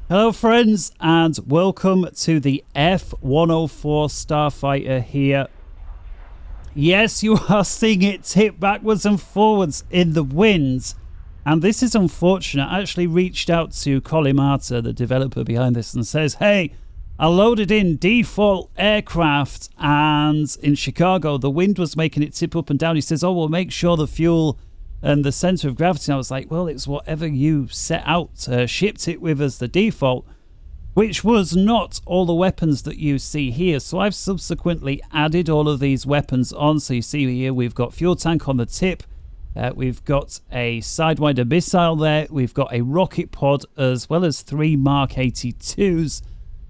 Hello friends and welcome to the F-104 Starfighter here. Yes, you are seeing it tip backwards and forwards in the wind, and this is unfortunate. I actually reached out to Colimata, the developer behind this, and says, hey, I loaded in default aircraft and in Chicago the wind was making it tip up and down. He says, oh, we'll make sure the fuel and the center of gravity. And I was like, well, it's whatever you set out, shipped it with as the default, which was not all the weapons that you see here. So I've subsequently added all of these weapons on. So you see here, we've got fuel tank on the tip. We've got a Sidewinder missile there. We've got a rocket pod as well as 3 Mark 82s.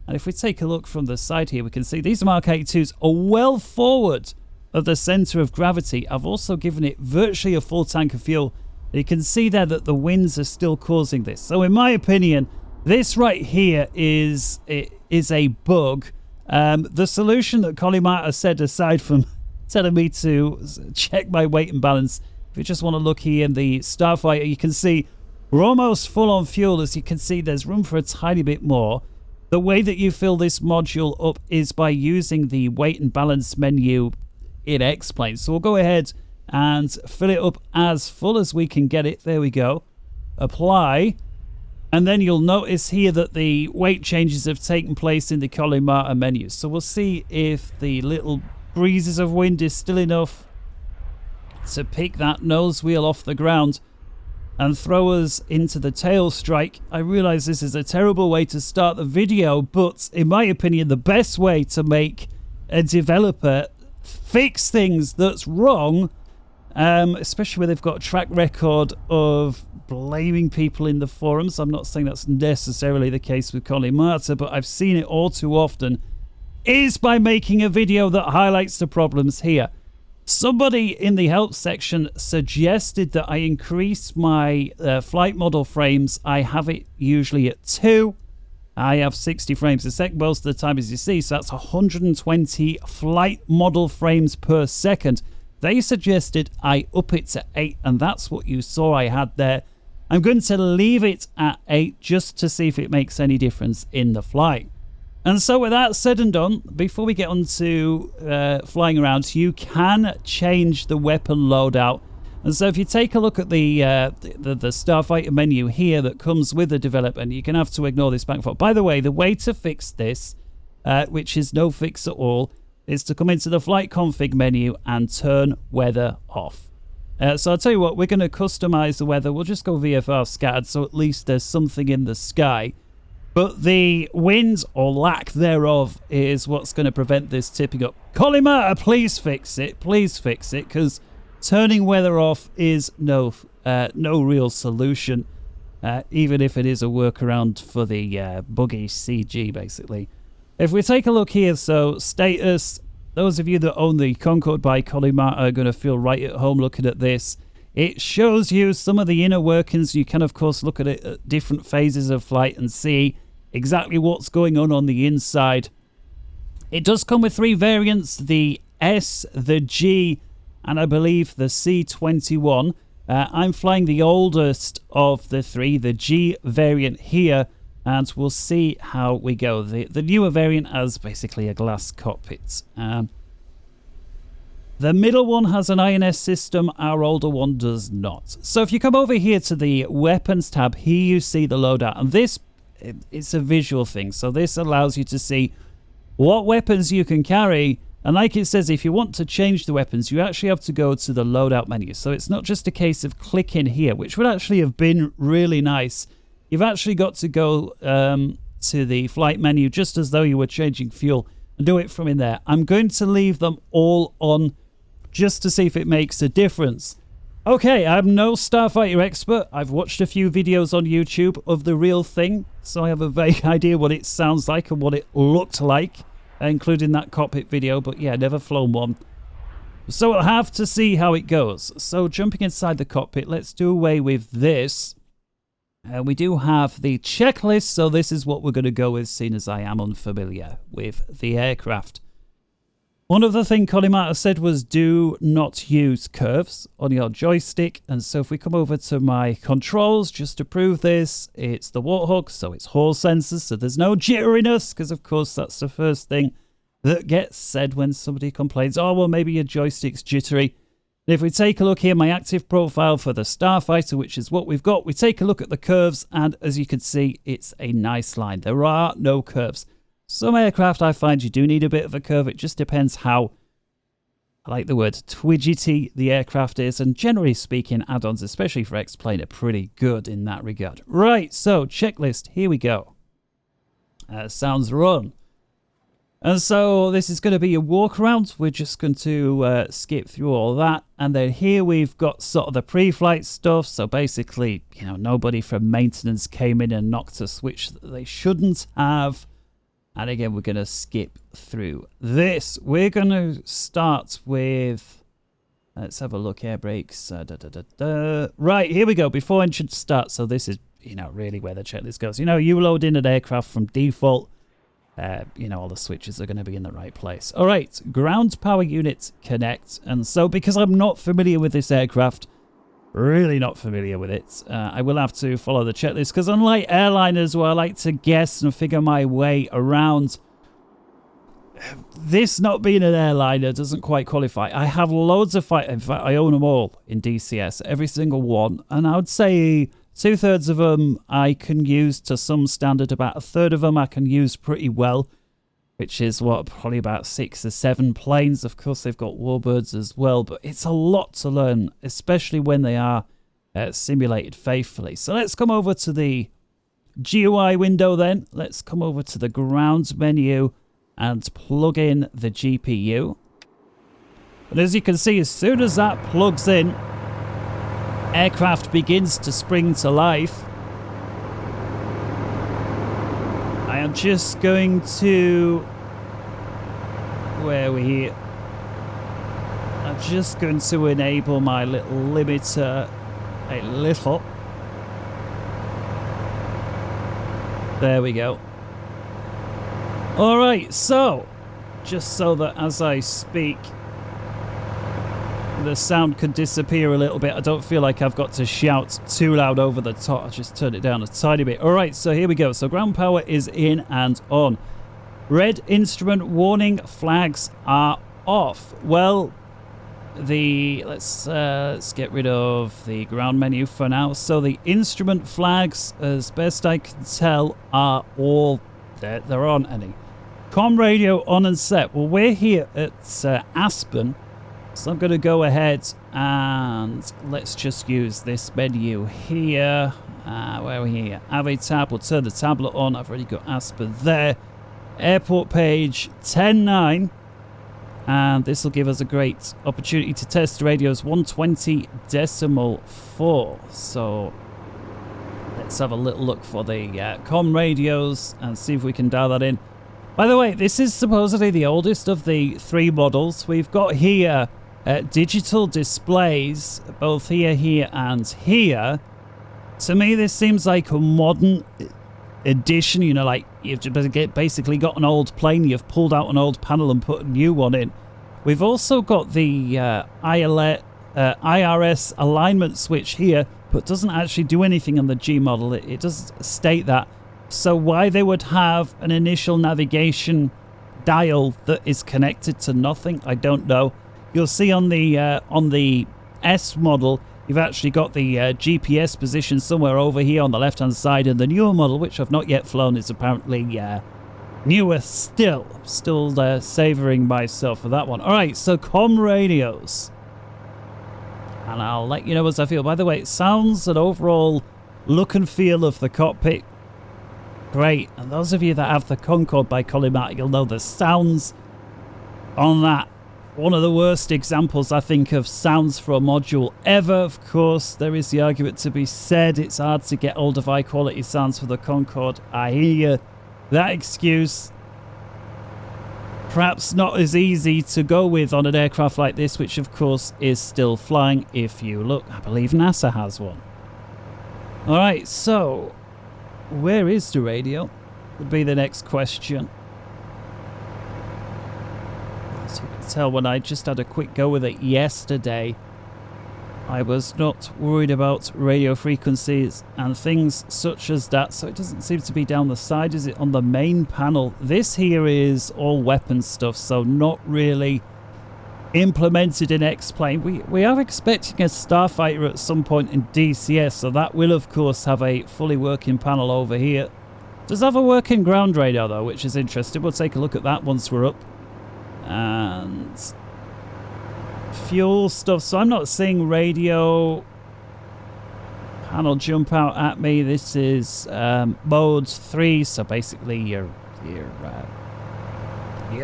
And if we take a look from the side here, we can see these Mark 82s are well forward of the center of gravity. I've also given it virtually a full tank of fuel. You can see there that the winds are still causing this. So in my opinion, this right here is a bug. The solution that Colimata said, aside from telling me to check my weight and balance, if you just want to look here in the Starfighter, you can see we're almost full on fuel. As you can see, there's room for a tiny bit more. The way that you fill this module up is by using the weight and balance menu in xPlane. So we'll go ahead and fill it up as full as we can get it. There we go. Apply. And then you'll notice here that the weight changes have taken place in the Colimata menu. So we'll see if the little breezes of wind is still enough to pick that nose wheel off the ground and throw us into the tail strike. I realize this is a terrible way to start the video, but in my opinion, the best way to make a developer fix things that's wrong, especially where they've got a track record of blaming people in the forums. I'm not saying that's necessarily the case with Colimata, but I've seen it all too often, is by making a video that highlights the problems here. Somebody in the help section suggested that I increase my flight model frames. I have it usually at 2. I have 60 frames a sec most of the time, as you see, so that's 120 flight model frames per second. They suggested I up it to 8, and that's what you saw I had there. I'm going to leave it at 8 just to see if it makes any difference in the flight. And so with that said and done, before we get on to flying around, you can change the weapon loadout. And so if you take a look at the Starfighter menu here that comes with the development, you're going to have to ignore this back and forth. By the way, the way to fix this, which is no fix at all, is to come into the flight config menu and turn weather off. So I'll tell you what, we're going to customize the weather. We'll just go VFR scattered, so at least there's something in the sky. But the wind, or lack thereof, is what's going to prevent this tipping up. Colimata, please fix it. Please fix it, because turning weather off is no real solution, even if it is a workaround for the buggy CG, basically. If we take a look here, so status, those of you that own the Concorde by Colimata are going to feel right at home looking at this. It shows you some of the inner workings. You can, of course, look at it at different phases of flight and see exactly what's going on the inside. It does come with 3 variants, the S, the G, and I believe the C21. I'm flying the oldest of the 3, the G variant here, and we'll see how we go. The newer variant has basically a glass cockpit. The middle one has an INS system, our older one does not. So if you come over here to the weapons tab, here you see the loadout, and this, it's a visual thing. So this allows you to see what weapons you can carry. And like it says, if you want to change the weapons, you actually have to go to the loadout menu. So it's not just a case of clicking here, which would actually have been really nice. You've actually got to go to the flight menu just as though you were changing fuel and do it from in there. I'm going to leave them all on just to see if it makes a difference. Okay, I'm no Starfighter expert. I've watched a few videos on YouTube of the real thing, so I have a vague idea what it sounds like and what it looked like, including that cockpit video, but yeah, never flown one. So we'll have to see how it goes. So jumping inside the cockpit, let's do away with this. We do have the checklist, so this is what we're going to go with, seeing as I am unfamiliar with the aircraft. One other thing Colimata said was do not use curves on your joystick. And so if we come over to my controls, just to prove this, it's the Warthog, so it's Hall sensors, so there's no jitteriness, because of course that's the first thing that gets said when somebody complains, oh, well, maybe your joystick's jittery. And if we take a look here, my active profile for the Starfighter, which is what we've got, we take a look at the curves, and as you can see, it's a nice line. There are no curves. Some aircraft I find you do need a bit of a curve. It just depends how, I like the word, twidgety the aircraft is. And generally speaking, add-ons, especially for xPlane, are pretty good in that regard. Right, so checklist, here we go. Sounds run. And so this is going to be a walk around. We're just going to skip through all that. And then here we've got sort of the pre-flight stuff. So basically, you know, nobody from maintenance came in and knocked a switch that they shouldn't have. And again, we're going to skip through this. We're going to start with, let's have a look, air brakes. Right, here we go, before engine start. So this is, you know, really where the checklist goes. You know, you load in an aircraft from default. You know, all the switches are going to be in the right place. All right, ground power unit connect. And so because I'm not familiar with this aircraft, really not familiar with it, I will have to follow the checklist, because unlike airliners where I like to guess and figure my way around, this not being an airliner doesn't quite qualify. I have loads of in fact I own them all in DCS, every single one, and I would say 2/3 of them I can use to some standard. About 1/3 of them I can use pretty well, which is what, probably about 6 or 7 planes. Of course, they've got warbirds as well, but it's a lot to learn, especially when they are simulated faithfully. So let's come over to the GUI window then. Let's come over to the ground menu and plug in the GPU. And as you can see, as soon as that plugs in, aircraft begins to spring to life. I am just going to, where are we here? I'm just going to enable my little limiter a little. There we go. All right, so just so that as I speak, the sound could disappear a little bit. I don't feel like I've got to shout too loud over the top. I'll just turn it down a tiny bit. All right, so here we go. So ground power is in and on. Red instrument warning flags are off. Well, let's get rid of the ground menu for now. So the instrument flags, as best I can tell, are all there. There aren't any. Com radio on and set. Well, we're here at Aspen. So I'm going to go ahead and let's just use this menu here. Where are we here? Ave tab. We'll turn the tablet on. I've already got Aspen there. Airport page 10.9. And this will give us a great opportunity to test radios 120.4. So let's have a little look for the com radios and see if we can dial that in. By the way, this is supposedly the oldest of the 3 models. We've got here digital displays, both here, and here. To me, this seems like a modern edition. You know, like you've basically got an old plane, you've pulled out an old panel and put a new one in. We've also got the IRS alignment switch here, but doesn't actually do anything on the G model. It does state that. So why they would have an initial navigation dial that is connected to nothing, I don't know. You'll see on the S model, you've actually got the GPS position somewhere over here on the left-hand side, and the newer model, which I've not yet flown, is apparently newer still. I'm still savouring myself for that one. All right, so com radios. And I'll let you know as I feel. By the way, it sounds an overall look and feel of the cockpit great. And those of you that have the Concorde by Colimata, you'll know the sounds on that. One of the worst examples, I think, of sounds for a module ever. Of course, there is the argument to be said. It's hard to get hold of high-quality sounds for the Concorde. I hear you. That excuse, perhaps not as easy to go with on an aircraft like this, which, of course, is still flying. If you look, I believe NASA has one. All right, so where is the radio? Would be the next question. tell when I just had a quick go with it yesterday, I was not worried about radio frequencies and things such as that, so it doesn't seem to be down the side, is it, on the main panel? This here is all weapon stuff, so not really implemented in XPlane. We are expecting a Starfighter at some point in DCS, so that will of course have a fully working panel over here. Does have a working ground radar though, which is interesting. We'll take a look at that once we're up. And fuel stuff, so I'm not seeing radio panel jump out at me. This is mode 3, so basically your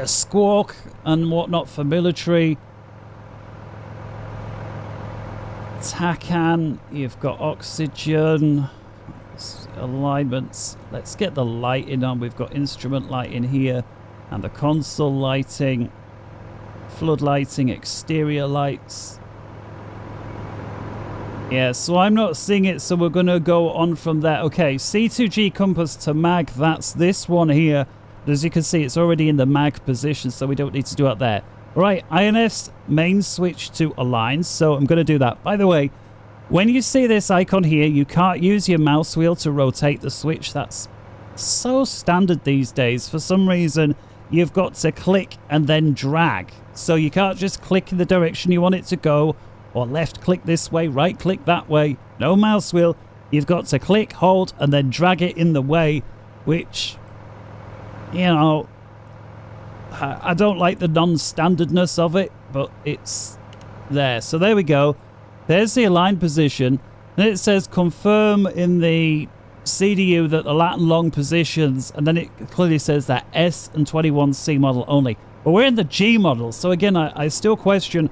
squawk and whatnot for military. TACAN, you've got oxygen, alignments. Let's get the lighting on. We've got instrument lighting here and the console lighting, flood lighting, exterior lights. Yeah, so I'm not seeing it, so we're going to go on from there. Okay, C2G compass to mag, that's this one here. As you can see, it's already in the mag position, so we don't need to do it there. All right, INS main switch to align, so I'm going to do that. By the way, when you see this icon here, you can't use your mouse wheel to rotate the switch. That's so standard these days. For some reason, you've got to click and then drag. So you can't just click in the direction you want it to go, or left click this way, right click that way. No mouse wheel. You've got to click, hold, and then drag it in the way, which, you know, I don't like the non-standardness of it, but it's there. So there we go. There's the aligned position. And it says confirm in the CDU that the lat and long positions, and then it clearly says that S and 21C model only. But we're in the G model, so again, I still question,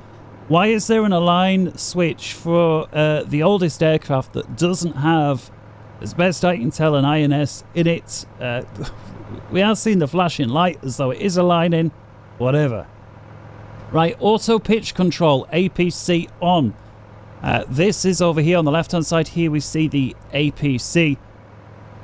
why is there an align switch for the oldest aircraft that doesn't have, as best I can tell, an INS in it? We are seeing the flashing light as though it is aligning, whatever. Right, auto pitch control, APC on. This is over here on the left hand side. Here we see the APC.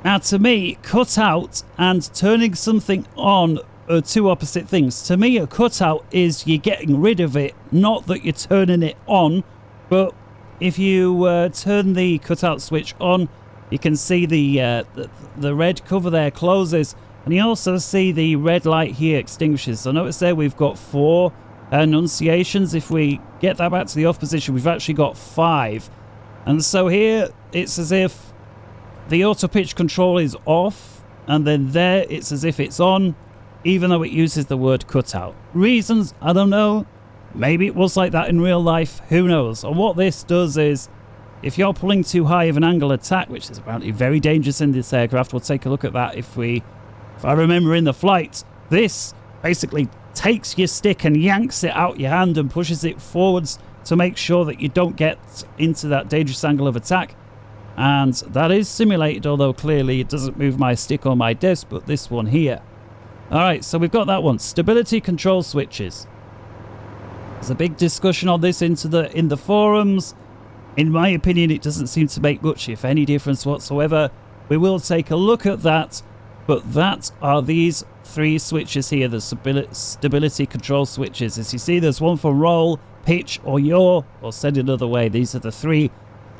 Now to me, cutout and turning something on are two opposite things. To me, a cutout is you're getting rid of it, not that you're turning it on. But if you turn the cutout switch on, you can see the red cover there closes, and you also see the red light here extinguishes. So notice there we've got 4 annunciations. If we get that back to the off position, we've actually got 5. And so here it's as if the auto pitch control is off, and then there it's as if it's on, even though it uses the word cutout. Reasons, I don't know. Maybe it was like that in real life, who knows. And what this does is, if you're pulling too high of an angle attack, which is apparently very dangerous in this aircraft, we'll take a look at that if I remember in the flight, this basically takes your stick and yanks it out your hand and pushes it forwards to make sure that you don't get into that dangerous angle of attack. And that is simulated, although clearly it doesn't move my stick or my desk, but this one here. Alright, so we've got that one. Stability control switches. There's a big discussion on this in the forums. In my opinion, it doesn't seem to make much, if any, difference whatsoever. We will take a look at that. But that are these 3 switches here, the stability control switches. As you see, there's one for roll, pitch, or yaw, or said another way. These are the 3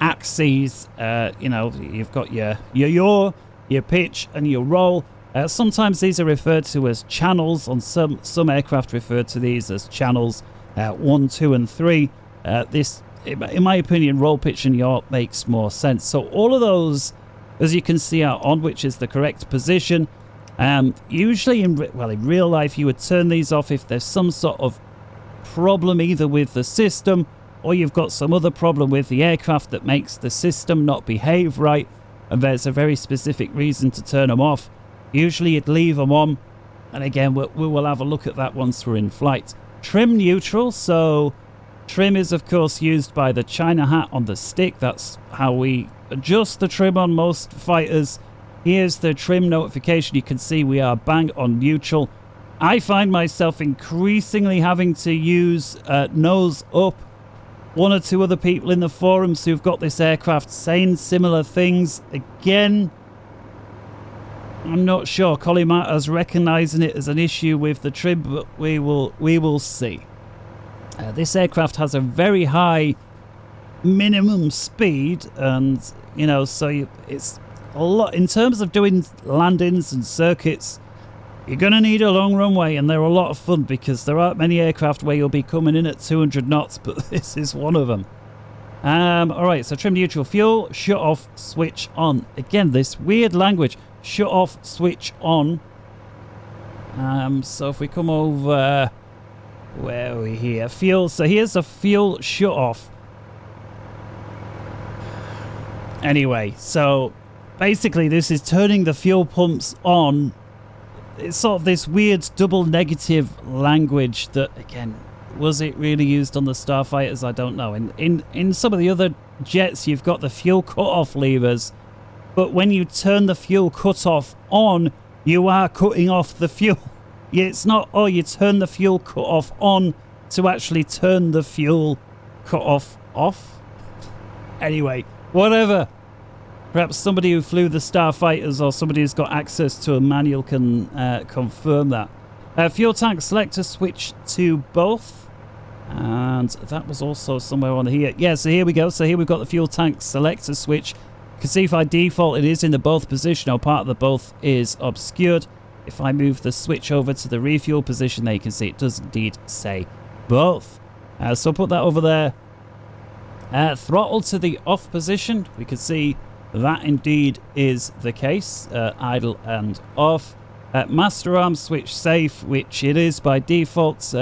axes. You know, you've got your yaw, your pitch, and your roll. Sometimes these are referred to as channels. On some aircraft refer to these as channels 1, 2, and 3. This, in my opinion, roll, pitch, and yaw makes more sense. So all of those, as you can see, are on, which is the correct position. Usually in real life, you would turn these off if there's some sort of problem either with the system, or you've got some other problem with the aircraft that makes the system not behave right, and there's a very specific reason to turn them off. Usually you'd leave them on, and again, we will have a look at that once we're in flight. Trim neutral, so trim is of course used by the China hat on the stick. That's how we adjust the trim on most fighters. Here's the trim notification. You can see we are bang on neutral. I find myself increasingly having to use nose up. 1 or 2 other people in the forums who've got this aircraft saying similar things. Again, I'm not sure Colimata's recognizing it as an issue with the trim, but we will see. This aircraft has a very high minimum speed, and you know, so it's a lot in terms of doing landings and circuits. You're going to need a long runway, and they're a lot of fun because there aren't many aircraft where you'll be coming in at 200 knots, but this is one of them. Alright, so trim neutral fuel, shut off, switch on. Again, this weird language, shut off, switch on. So if we come over, where are we here? Fuel, so here's a fuel shut off. Anyway, so basically this is turning the fuel pumps on. It's sort of this weird double negative language that, again, was it really used on the Starfighters? I don't know. In some of the other jets, you've got the fuel cut-off levers, but when you turn the fuel cut-off on, you are cutting off the fuel. It's not, oh, you turn the fuel cut-off on to actually turn the fuel cut-off off. Anyway, whatever. Perhaps somebody who flew the Starfighters or somebody who's got access to a manual can confirm that. Fuel tank selector switch to both. And that was also somewhere on here. Yeah, so here we go. So here we've got the fuel tank selector switch. You can see if I default, it is in the both position, or part of the both is obscured. If I move the switch over to the refuel position, there you can see it does indeed say both. So put that over there. Throttle to the off position. We can see that indeed is the case. Idle and off. Master arm switch safe, which it is by default.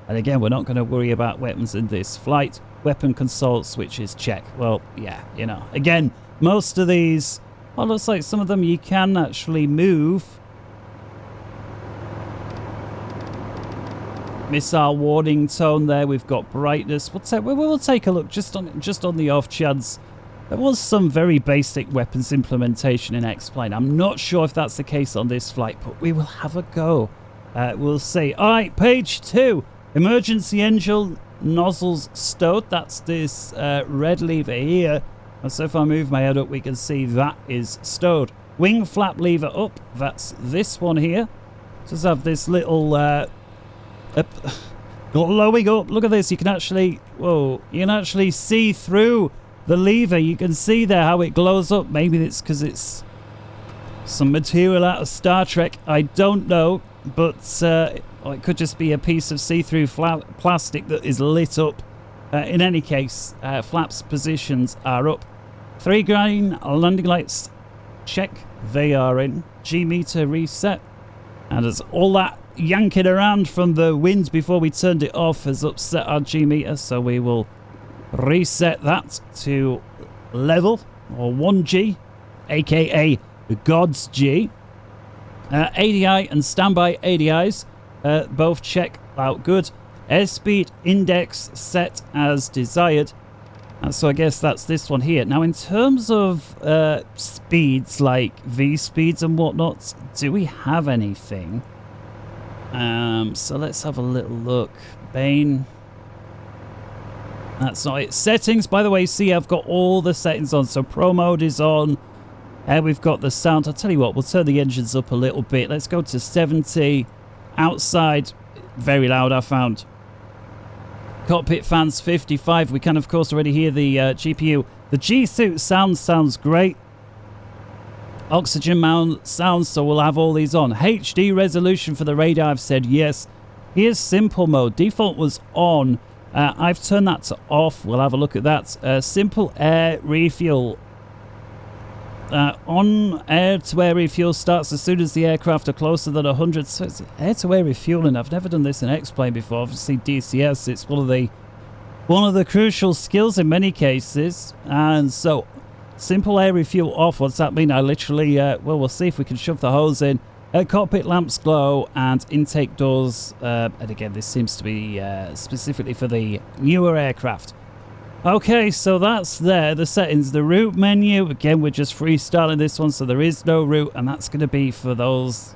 And again, we're not going to worry about weapons in this flight. Weapon console switches check. Well, yeah, you know. Again, most of these, well, looks like some of them you can actually move. Missile warning tone there. We've got brightness. We'll take a look just on the off chance. There was some very basic weapons implementation in xPlane. I'm not sure if that's the case on this flight, but we will have a go. We'll see. All right, page 2. Emergency engine nozzles stowed. That's this red lever here. And so if I move my head up, we can see that is stowed. Wing flap lever up. That's this one here. Just have this little glowing up. Look at this. You can actually, whoa, you can actually see through the lever. You can see there how it glows up. Maybe it's because it's some material out of Star Trek. I don't know, but it could just be a piece of see-through plastic that is lit up. In any case, flaps positions are up. 3 green landing lights check. They are in. G-meter reset. And as all that yanking around from the wind before we turned it off has upset our G-meter, so we will reset that to level, or 1G, aka God's G. ADI and standby ADIs both check out good. Airspeed index set as desired. And so I guess that's this one here. Now in terms of speeds like V speeds and whatnot, do we have anything? So let's have a little look. Bane. That's not it. Settings, by the way, see I've got all the settings on. So Pro mode is on. We've got the sound. I'll tell you what, we'll turn the engines up a little bit. Let's go to 70. Outside, very loud, I found. Cockpit fans 55. We can, of course, already hear the GPU. The G-suit sounds great. Oxygen mount sounds, so we'll have all these on. HD resolution for the radar, I've said yes. Here's simple mode. Default was on. I've turned that to off. We'll have a look at that. Simple air refuel. On air-to-air refuel starts as soon as the aircraft are closer than 100. So it's air-to-air refueling. I've never done this in xPlane before. Obviously DCS. It's one of the crucial skills in many cases. And so simple air refuel off. What's that mean? I literally well, we'll see if we can shove the hose in. Cockpit lamps glow and intake doors. And again, this seems to be specifically for the newer aircraft. Okay, so that's there, the settings. The route menu, again, we're just freestyling this one, so there is no route, and that's going to be for those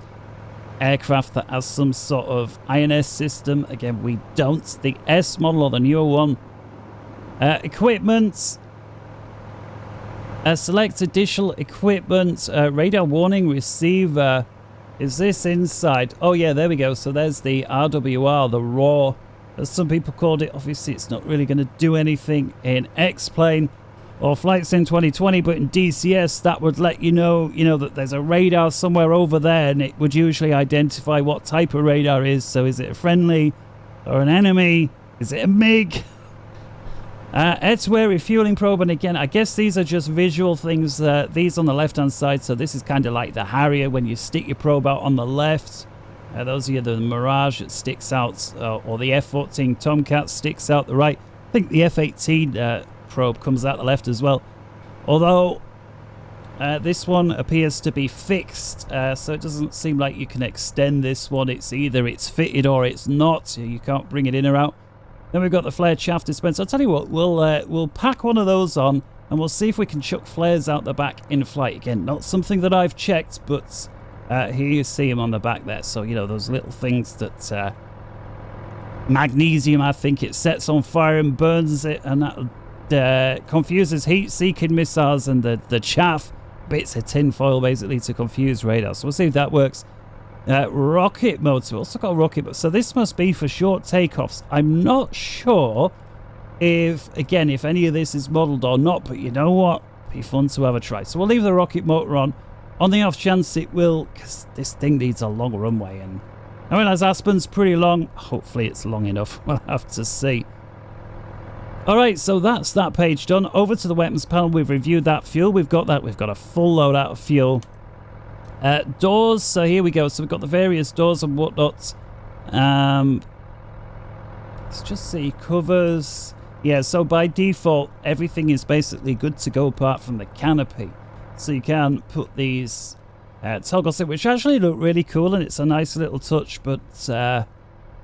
aircraft that has some sort of INS system. Again, we don't. The S model or the newer one. Equipment. Select additional equipment. Radar warning receiver. Is this inside? Oh, yeah, there we go. So there's the RWR, the raw as some people called it. Obviously, it's not really going to do anything in xPlane or Flight Sim 2020, but in DCS, that would let you know, that there's a radar somewhere over there, and it would usually identify what type of radar is. So is it a friendly or an enemy? Is it a MiG? Air-to-air refueling probe, and again, I guess these are just visual things. These on the left-hand side, so this is kind of like the Harrier when you stick your probe out on the left. Those are the Mirage that sticks out, or the F-14 Tomcat sticks out the right. I think the F-18 probe comes out the left as well. Although, this one appears to be fixed, so it doesn't seem like you can extend this one. It's either it's fitted or it's not, so you can't bring it in or out. Then we've got the flared shaft dispenser. I'll tell you what, we'll pack one of those on, and we'll see if we can chuck flares out the back in flight. Again, not something that I've checked, but here you see them on the back there. So, those little things that magnesium, I think it sets on fire and burns it, and that confuses heat-seeking missiles and the chaff bits of tinfoil basically to confuse radar. So we'll see if that works. Rocket motor. We've also got a rocket motor. So this must be for short takeoffs. I'm not sure if any of this is modelled or not, but you know what? Be fun to have a try. So we'll leave the rocket motor on the off chance it will, because this thing needs a long runway, and I realize Aspen's pretty long. Hopefully it's long enough. We'll have to see. Alright, so that's that page done. Over to the weapons panel. We've reviewed that fuel. We've got that. We've got a full load out of fuel. Doors. So here we go. So we've got the various doors and whatnot. Let's just see. Covers. Yeah, so by default, everything is basically good to go apart from the canopy. So you can put these toggles in, which actually look really cool, and it's a nice little touch, but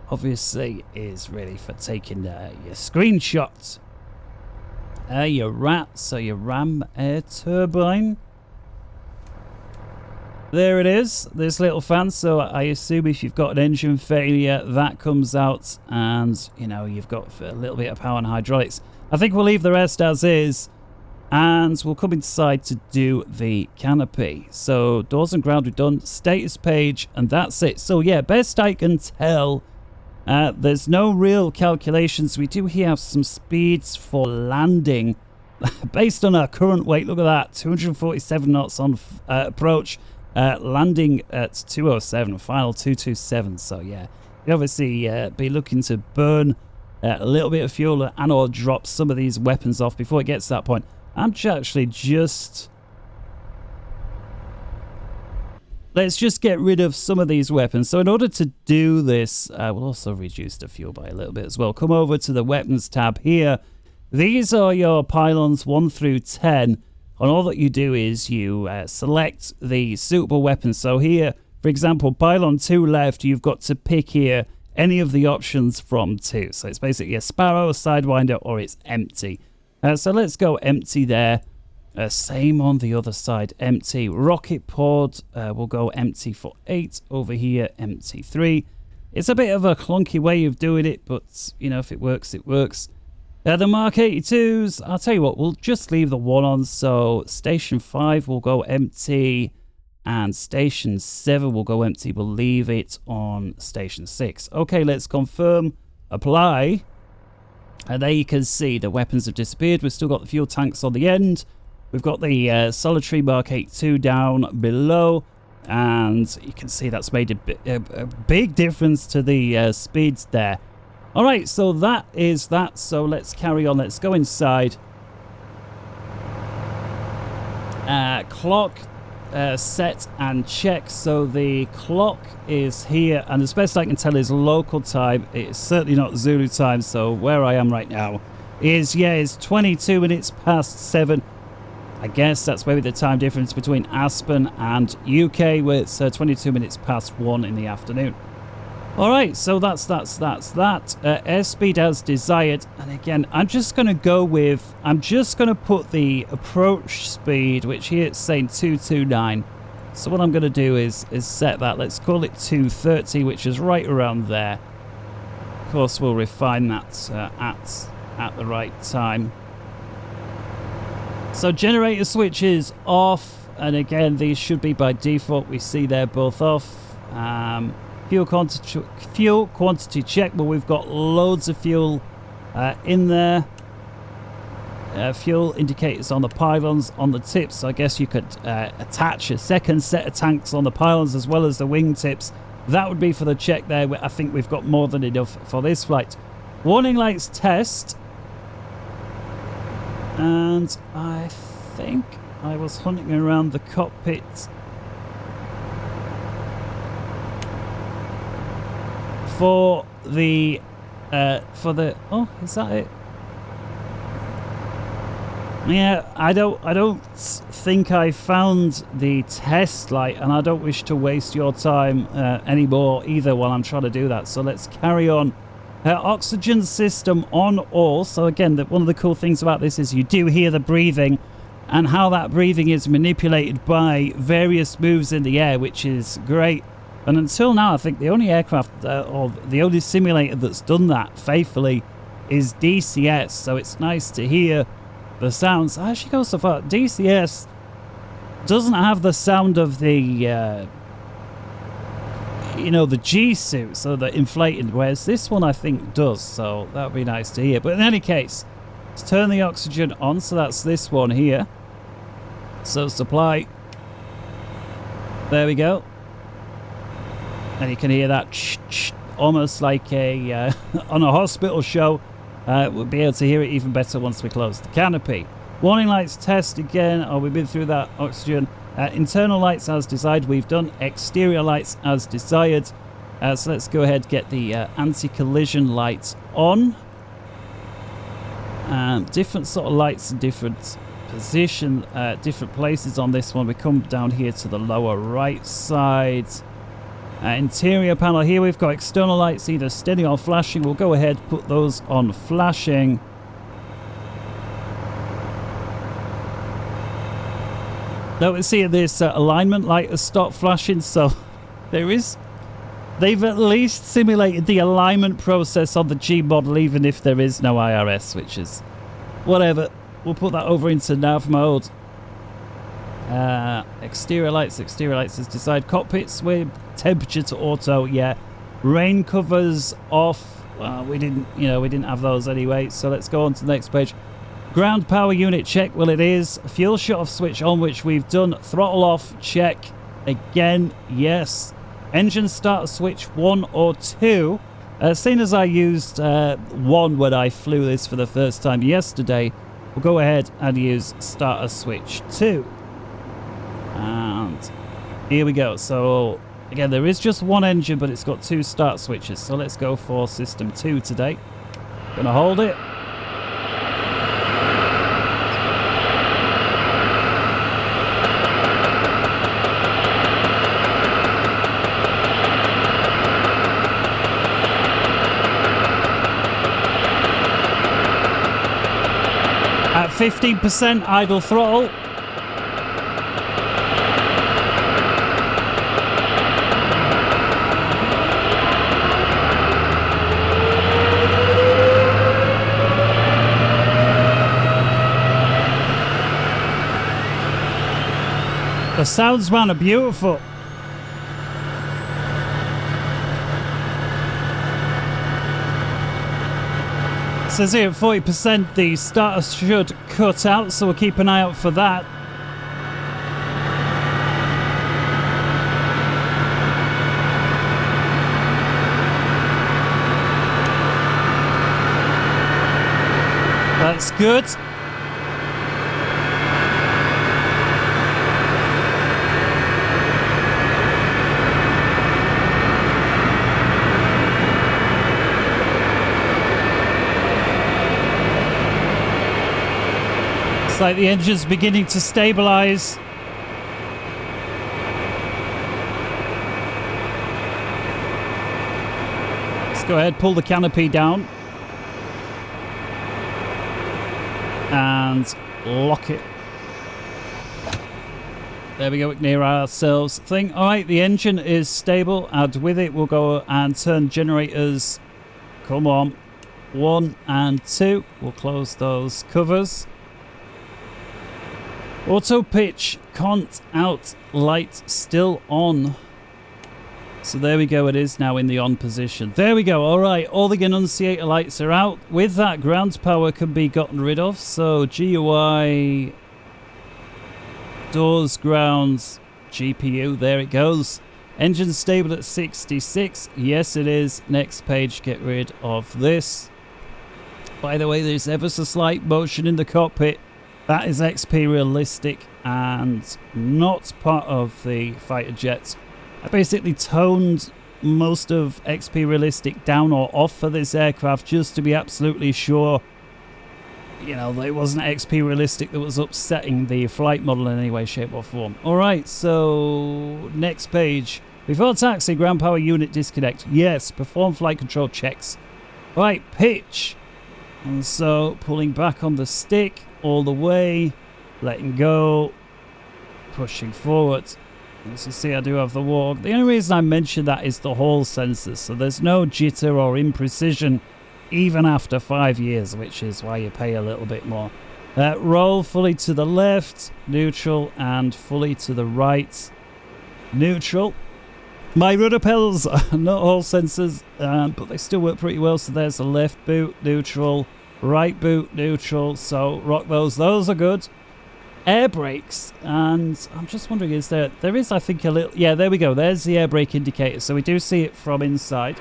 obviously is really for taking your screenshots. Your RAT, so your ram air turbine. There it is, this little fan. So I assume if you've got an engine failure, that comes out, and you've got a little bit of power and hydraulics. I think we'll leave the rest as is, and we'll come inside to do the canopy. So doors and ground we've done, status page, and that's it. So yeah, best I can tell, there's no real calculations. We do have some speeds for landing based on our current weight. Look at that, 247 knots on approach, landing at 207, final 227. So yeah, you obviously be looking to burn a little bit of fuel and or drop some of these weapons off before it gets to that point. I'm actually just... Let's just get rid of some of these weapons. So in order to do this, we'll also reduce the fuel by a little bit as well. Come over to the weapons tab here. These are your pylons 1 through 10. And all that you do is you select the suitable weapons. So here, for example, pylon 2 left, you've got to pick here any of the options from 2. So it's basically a Sparrow, a Sidewinder, or it's empty. So let's go empty there. Same on the other side, empty. Rocket pod, we'll go empty for 8. Over here, empty 3. It's a bit of a clunky way of doing it, but, if it works, it works. The Mark 82s, I'll tell you what, we'll just leave the 1 on. So Station 5 will go empty, and Station 7 will go empty. We'll leave it on Station 6. Okay, let's confirm, apply. And there you can see the weapons have disappeared. We've still got the fuel tanks on the end. We've got the solitary Mark 82 down below, and you can see that's made a big difference to the speeds there. All right, so that is that. So let's carry on. Let's go inside. Clock set and check. So the clock is here, and as best I can tell is local time. It's certainly not Zulu time. So where I am right now is, it's 22 minutes past 7. I guess that's maybe the time difference between Aspen and UK, where it's 22 minutes past 1 in the afternoon. All right, so that's that. Airspeed as desired. And again, I'm just going to put the approach speed, which here it's saying 229. So what I'm going to do is set that. Let's call it 230, which is right around there. Of course, we'll refine that at the right time. So generator switch is off, and again these should be by default. We see they're both off. Fuel quantity check. Well, we've got loads of fuel in there. Fuel indicators on the pylons, on the tips. So I guess you could attach a second set of tanks on the pylons as well as the wingtips. That would be for the check there. I think we've got more than enough for this flight. Warning lights test. And I think I was hunting around the cockpit. For the oh, is that it? Yeah, I don't think I found the test light, and I don't wish to waste your time anymore either while I'm trying to do that. So let's carry on. Oxygen system on all. So again, one of the cool things about this is you do hear the breathing, and how that breathing is manipulated by various moves in the air, which is great. And until now, I think the only aircraft or the only simulator that's done that faithfully is DCS. So it's nice to hear the sounds. I actually go so far. DCS doesn't have the sound of the, you know, the G suit, so the inflated, whereas this one I think does. So that would be nice to hear. But in any case, let's turn the oxygen on. So that's this one here. So supply. There we go. And you can hear that almost like a on a hospital show. We'll be able to hear it even better once we close the canopy. Warning lights test again. Oh, we've been through that. Oxygen. Internal lights as desired. We've done exterior lights as desired. So let's go ahead and get the anti-collision lights on. Different sort of lights in different position, different places on this one. We come down here to the lower right side. Interior panel here, we've got external lights either steady or flashing. We'll go ahead, put those on flashing. Now we see this alignment light has stopped flashing, so they've at least simulated the alignment process on the G model, even if there is no IRS, which is whatever. We'll put that over into nav mode. Exterior lights as desired. Cockpits with temperature to auto, yeah. Rain covers off. We didn't have those anyway, so let's go on to the next page. Ground power unit check. Well, it is. Fuel shut off switch on, which we've done. Throttle off check again, yes. Engine starter switch 1 or 2. Seeing as I used 1 when I flew this for the first time yesterday, we'll go ahead and use starter switch 2. And here we go. So again, there is just one engine, but it's got 2 start switches. So let's go for system 2 today. Gonna hold it. At 15% idle throttle. The sounds, man, are beautiful. It says here at 40% the starter should cut out, so we'll keep an eye out for that. That's good. It's like the engine's beginning to stabilize. Let's go ahead, pull the canopy down. And lock it. There we go, near ourselves thing. Alright, the engine is stable, and with it we'll go and turn generators. Come on. 1 and 2. We'll close those covers. Auto pitch cont out light still on. So there we go, it is now in the on position. There we go, alright, all the annunciator lights are out. With that, ground power can be gotten rid of. So GUI, doors, grounds, GPU, there it goes. Engine stable at 66, yes it is. Next page, get rid of this. By the way, there's ever so slight motion in the cockpit. That is XP realistic and not part of the fighter jets. I basically toned most of XP realistic down or off for this aircraft just to be absolutely sure, you know, that it wasn't XP realistic that was upsetting the flight model in any way, shape or form. Alright, so next page. Before taxi, ground power unit disconnect. Yes, perform flight control checks. Right, pitch. And so pulling back on the stick all the way, letting go, pushing forward. As you see, I do have the walk. The only reason I mention that is the Hall sensors, so there's no jitter or imprecision even after 5 years, which is why you pay a little bit more. Roll fully to the left, neutral, and fully to the right, neutral. My rudder pedals are not Hall sensors, but they still work pretty well. So there's the left boot, neutral, right boot, neutral. So rock those. Those are good. Air brakes, and I'm just wondering, is there is, I think, a little, yeah, there we go, there's the air brake indicator, so we do see it from inside.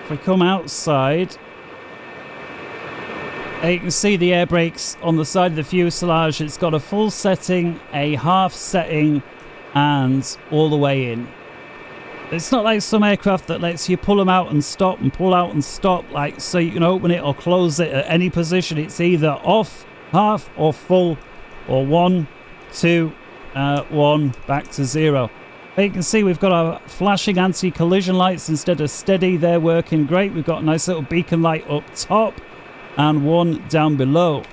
If we come outside, you can see the air brakes on the side of the fuselage. It's got a full setting, a half setting, and all the way in. It's not like some aircraft that lets you pull them out and stop and pull out and stop, like, so you can open it or close it at any position. It's either off, half, or full, or 1, 2, 1, back to 0. You can see we've got our flashing anti-collision lights instead of steady. They're working great. We've got a nice little beacon light up top and one down below.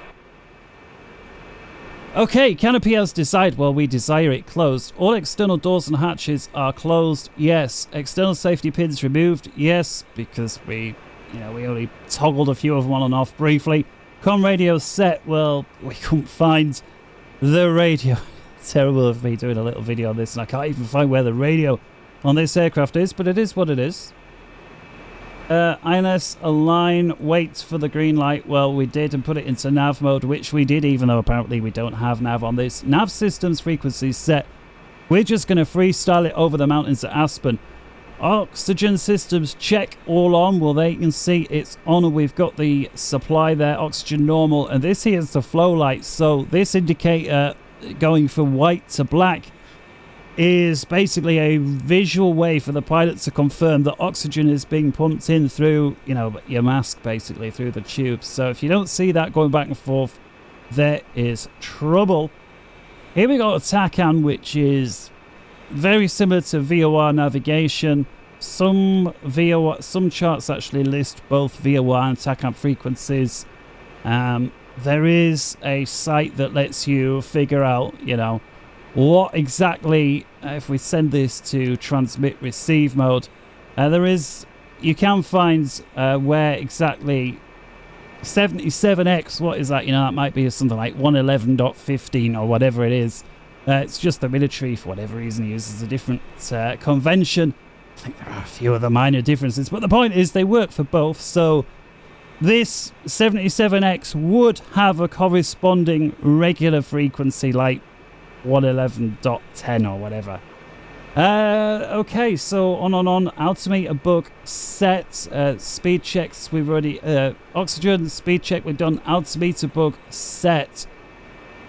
Okay, Canopy has decided, well, we desire it closed. All external doors and hatches are closed. Yes. External safety pins removed. Yes, because we only toggled a few of them on and off briefly. Com radio set. Well, we couldn't find the radio. Terrible of me doing a little video on this, and I can't even find where the radio on this aircraft is, but it is what it is. INS align, wait for the green light. Well, we did, and put it into nav mode, which we did, even though apparently we don't have nav on this. Nav systems frequency set. We're just going to freestyle it over the mountains at Aspen. Oxygen systems check, all on. Well, there you can see it's on, and we've got the supply there, oxygen normal, and this here is the flow light. So this indicator going from white to black is basically a visual way for the pilot to confirm that oxygen is being pumped in through, you know, your mask, basically through the tubes. So if you don't see that going back and forth, there is trouble. Here we got a TACAN, which is very similar to VOR navigation. Some charts actually list both VOR and TACAN frequencies. There is a site that lets you figure out, you know, what exactly, if we send this to transmit receive mode, you can find where exactly 77x, what is that? You know, that might be something like 111.15 or whatever it is. It's just the military, for whatever reason, uses a different convention. I think there are a few other minor differences, but the point is they work for both. So this 77x would have a corresponding regular frequency like 111.10 or whatever. Okay, so on. Altimeter book set. Speed checks, we've already... oxygen, speed check, we've done. Altimeter book set.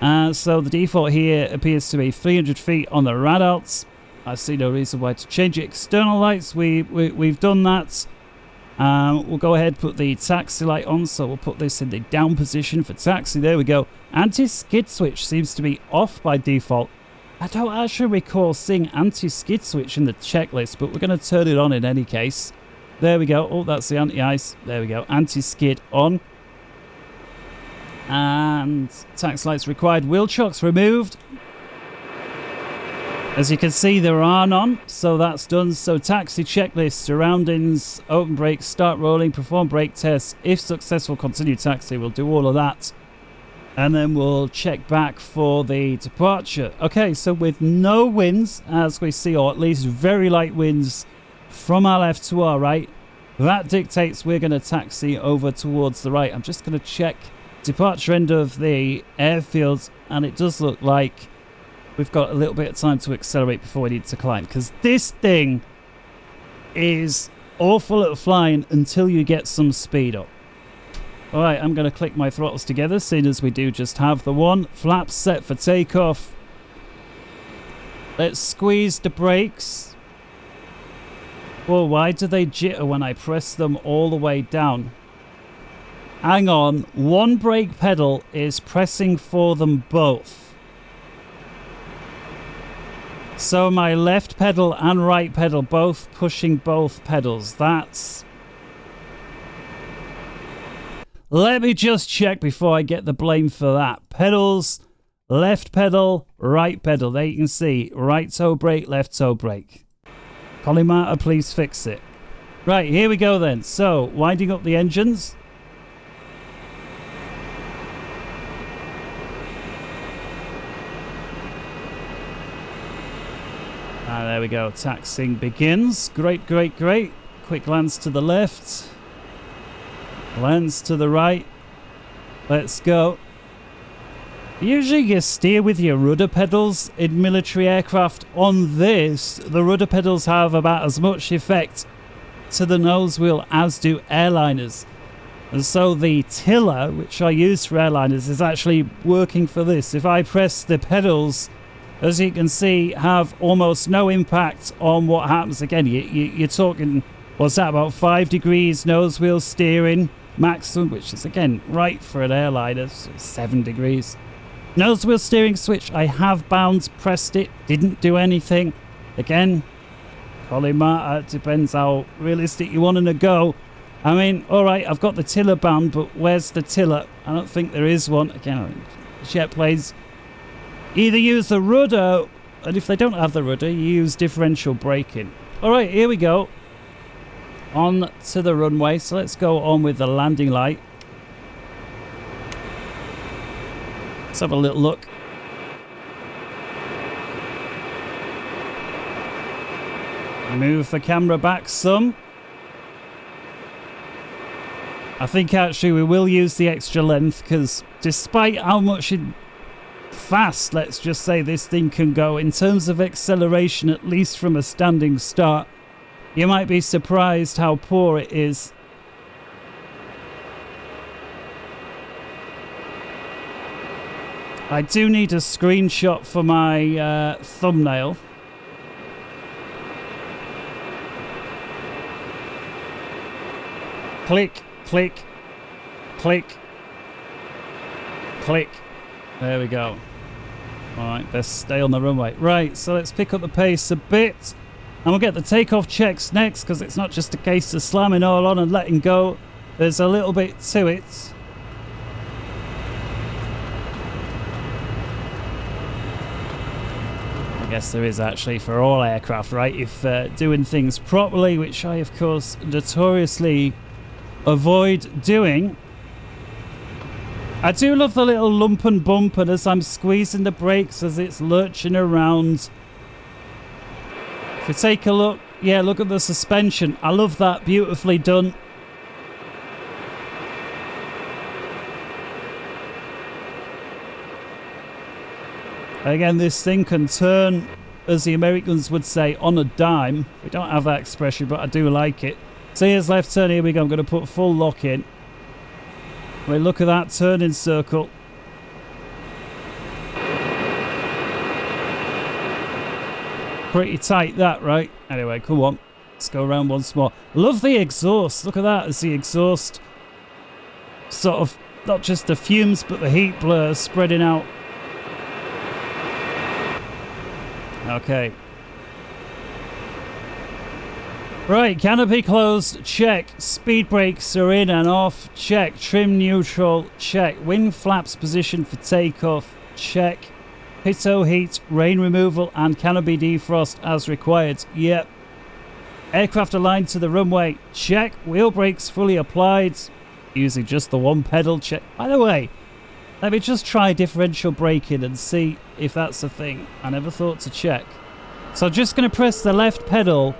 So the default here appears to be 300 feet on the radals. I see no reason why to change it. External lights, we've done that. We'll go ahead and put the taxi light on, so we'll put this in the down position for taxi. There we go. Anti-skid switch seems to be off by default. I don't actually recall seeing anti-skid switch in the checklist, but we're going to turn it on in any case. There we go. Oh, that's the anti-ice. There we go. Anti-skid on. And taxi lights required. Wheel chocks removed. As you can see, there are none, so that's done. So taxi checklist, surroundings, open brakes, start rolling, perform brake tests. If successful, continue taxi. We'll do all of that. And then we'll check back for the departure. Okay, so with no winds, as we see, or at least very light winds from our left to our right, that dictates we're going to taxi over towards the right. I'm just going to check departure end of the airfield, and it does look like we've got a little bit of time to accelerate before we need to climb, because this thing is awful at flying until you get some speed up. Alright, I'm going to click my throttles together, seeing as we do just have the one. Flaps set for takeoff. Let's squeeze the brakes. Whoa, why do they jitter when I press them all the way down? Hang on, one brake pedal is pressing for them both. So my left pedal and right pedal both pushing both pedals. That's... Let me just check before I get the blame for that. Pedals, left pedal, right pedal. There you can see, right toe brake, left toe brake. Colimata, please fix it. Right, here we go then. So, winding up the engines. Ah, there we go. Taxiing begins. Great, great, great. Quick glance to the left. Glance to the right. Let's go. Usually you steer with your rudder pedals in military aircraft. On this, the rudder pedals have about as much effect to the nose wheel as do airliners. And so the tiller, which I use for airliners, is actually working for this. If I press the pedals, as you can see, have almost no impact on what happens. Again, you're talking, what's that, about 5 degrees nose wheel steering maximum, which is again right for an airliner, so 7 degrees. Nose wheel steering switch, I have bound pressed it, didn't do anything. Again, Colimata, depends how realistic you want to go. I mean, alright, I've got the tiller bound, but where's the tiller? I don't think there is one. Again, jet planes either use the rudder, and if they don't have the rudder, you use differential braking. Alright, here we go. On to the runway, so let's go on with the landing light. Let's have a little look. Move the camera back some. I think actually we will use the extra length, because despite how much fast, let's just say, this thing can go in terms of acceleration, at least from a standing start, you might be surprised how poor it is. I do need a screenshot for my thumbnail. Click, click, click, click. There we go. Alright, best stay on the runway. Right, so let's pick up the pace a bit. And we'll get the takeoff checks next, because it's not just a case of slamming all on and letting go. There's a little bit to it. I guess there is actually for all aircraft, right? If doing things properly, which I, of course, notoriously avoid doing. I do love the little lump and bump, and as I'm squeezing the brakes as it's lurching around. If you take a look, yeah, look at the suspension. I love that, beautifully done. Again, this thing can turn, as the Americans would say, on a dime. We don't have that expression, but I do like it. So here's left turn, here we go. I'm going to put full lock in. Wait, look at that turning circle. Pretty tight that, right? Anyway, come on. Let's go around once more. Love the exhaust. Look at that as the exhaust sort of, not just the fumes, but the heat blur spreading out. Okay. Right, canopy closed, check. Speed brakes are in and off, check. Trim neutral, check. Wing flaps position for takeoff, check. Pitot heat, rain removal and canopy defrost as required, yep. Aircraft aligned to the runway, check. Wheel brakes fully applied, using just the one pedal, check. By the way, Let me just try differential braking and see if that's a thing. I never thought to check. So I'm just going to press the left pedal.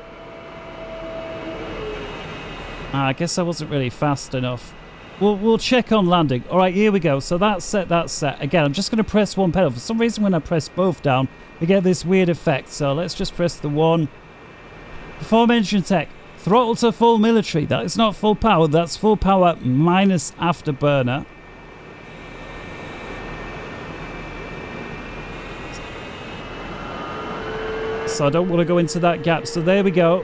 I guess I wasn't really fast enough. We'll check on landing. All right, here we go. So that's set, that's set. Again, I'm just going to press one pedal. For some reason, when I press both down, we get this weird effect. So let's just press the one. Perform engine tech. Throttle to full military. That is not full power. That's full power minus afterburner. So I don't want to go into that gap. So there we go.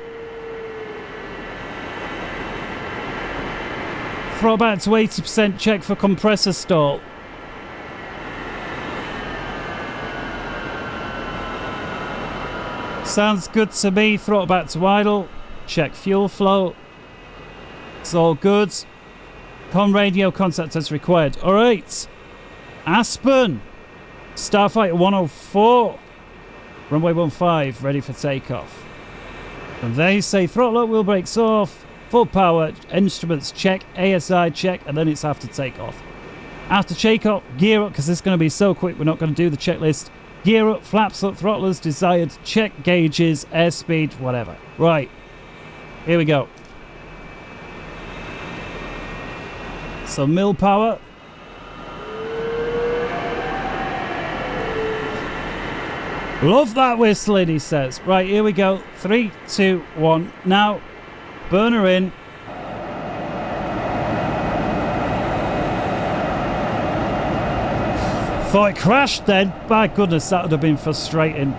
Throw back to 80%, check for compressor stall. Sounds good to me. Throttle back to idle. Check fuel flow. It's all good. Com radio contact as required. Alright. Aspen. Starfighter 104. Runway 15, ready for takeoff. And they say throttle up, wheel brakes off. Full power, instruments check, ASI check, and then it's after takeoff. After takeoff, gear up, because this is going to be so quick, we're not going to do the checklist. Gear up, flaps up, throttle as desired, check gauges, airspeed, whatever. Right, here we go. So mil power. Love that whistling, he says. Right, here we go. 3, 2, 1. Now, burner in. Thought it crashed then. My goodness, that would have been frustrating.